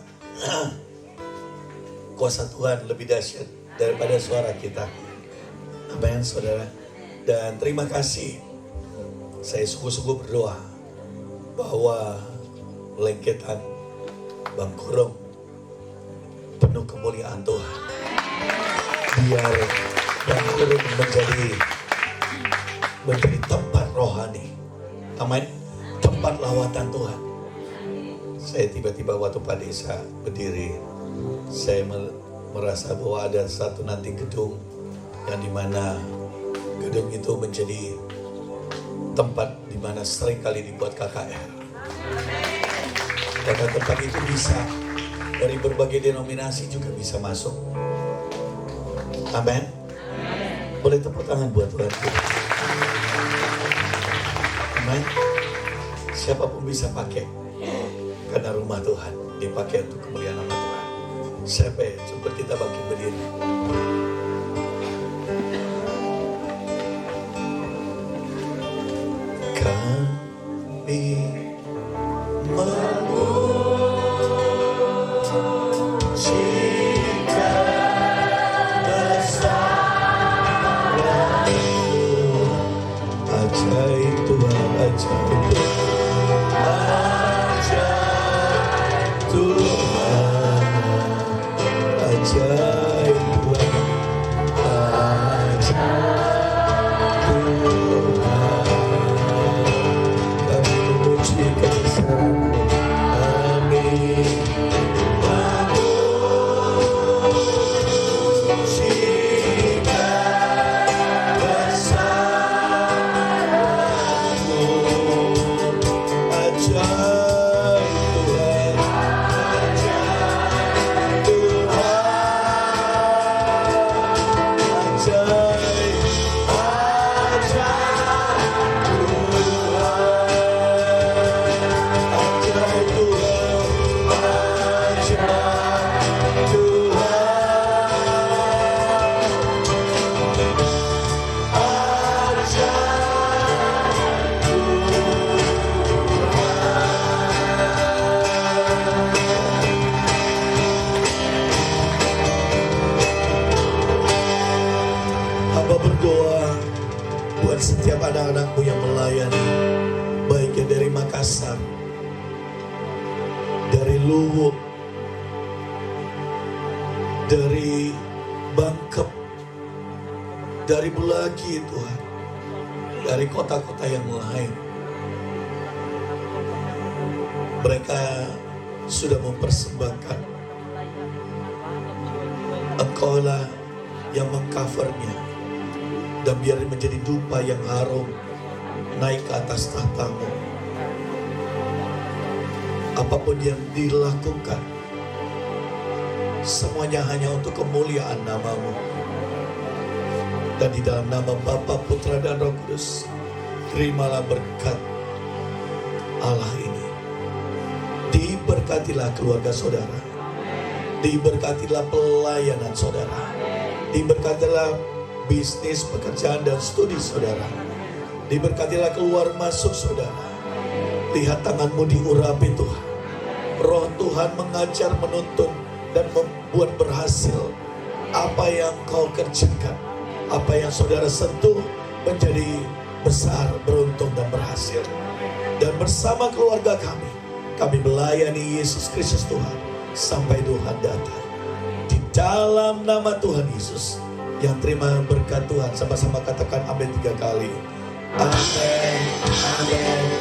kuasa Tuhan lebih dahsyat daripada suara kita. Amin saudara. Dan terima kasih. Saya sungguh-sungguh berdoa bahwa Lengketan Bangkurung penuh kemuliaan Tuhan. Biar Bangkurung menjadi tempat rohani. Amin. Tempat lawatan Tuhan. Saya tiba-tiba waktu Pak Desa berdiri, saya merasa bahwa ada satu nanti gedung yang dimana gedung itu menjadi tempat dimana sering kali dibuat KKR. Karena tempat itu bisa dari berbagai denominasi juga bisa masuk. Amin. Boleh tepuk tangan buat Tuhan. Amin. Siapapun bisa pakai. Karena rumah Tuhan dipakai untuk kemuliaan nama Tuhan. Siapa ya? Coba kita bangkit berdiri. Kami memujikan bersama-Mu. Ajaib Tuhan, ajaib Tuhan. Ajaib Tuhan, ajaib Tuhan. Kami memujikan bersama-Mu. Amin. Memujikan bersama-Mu. Makassar, dari Luwuk, dari Bangkep, dari Bulagi Tuhan, dari kota-kota yang lain. Mereka sudah mempersembahkan, Engkaulah yang mengcovernya, dan biar menjadi dupa yang harum naik ke atas tahtamu. Apapun yang dilakukan, semuanya hanya untuk kemuliaan namamu. Dan di dalam nama Bapa, Putra, dan Roh Kudus, terimalah berkat Allah ini. Diberkatilah keluarga saudara, diberkatilah pelayanan saudara, diberkatilah bisnis, pekerjaan, dan studi saudara, diberkatilah keluar masuk saudara. Lihat tanganmu diurapi Tuhan, Roh Tuhan mengajar, menuntun, dan membuat berhasil apa yang kau kerjakan. Apa yang saudara sentuh menjadi besar, beruntung, dan berhasil. Dan bersama keluarga kami melayani Yesus Kristus Tuhan sampai Tuhan datang. Di dalam nama Tuhan Yesus, yang terima berkat Tuhan, sama-sama katakan amin 3 kali. Amin, amin,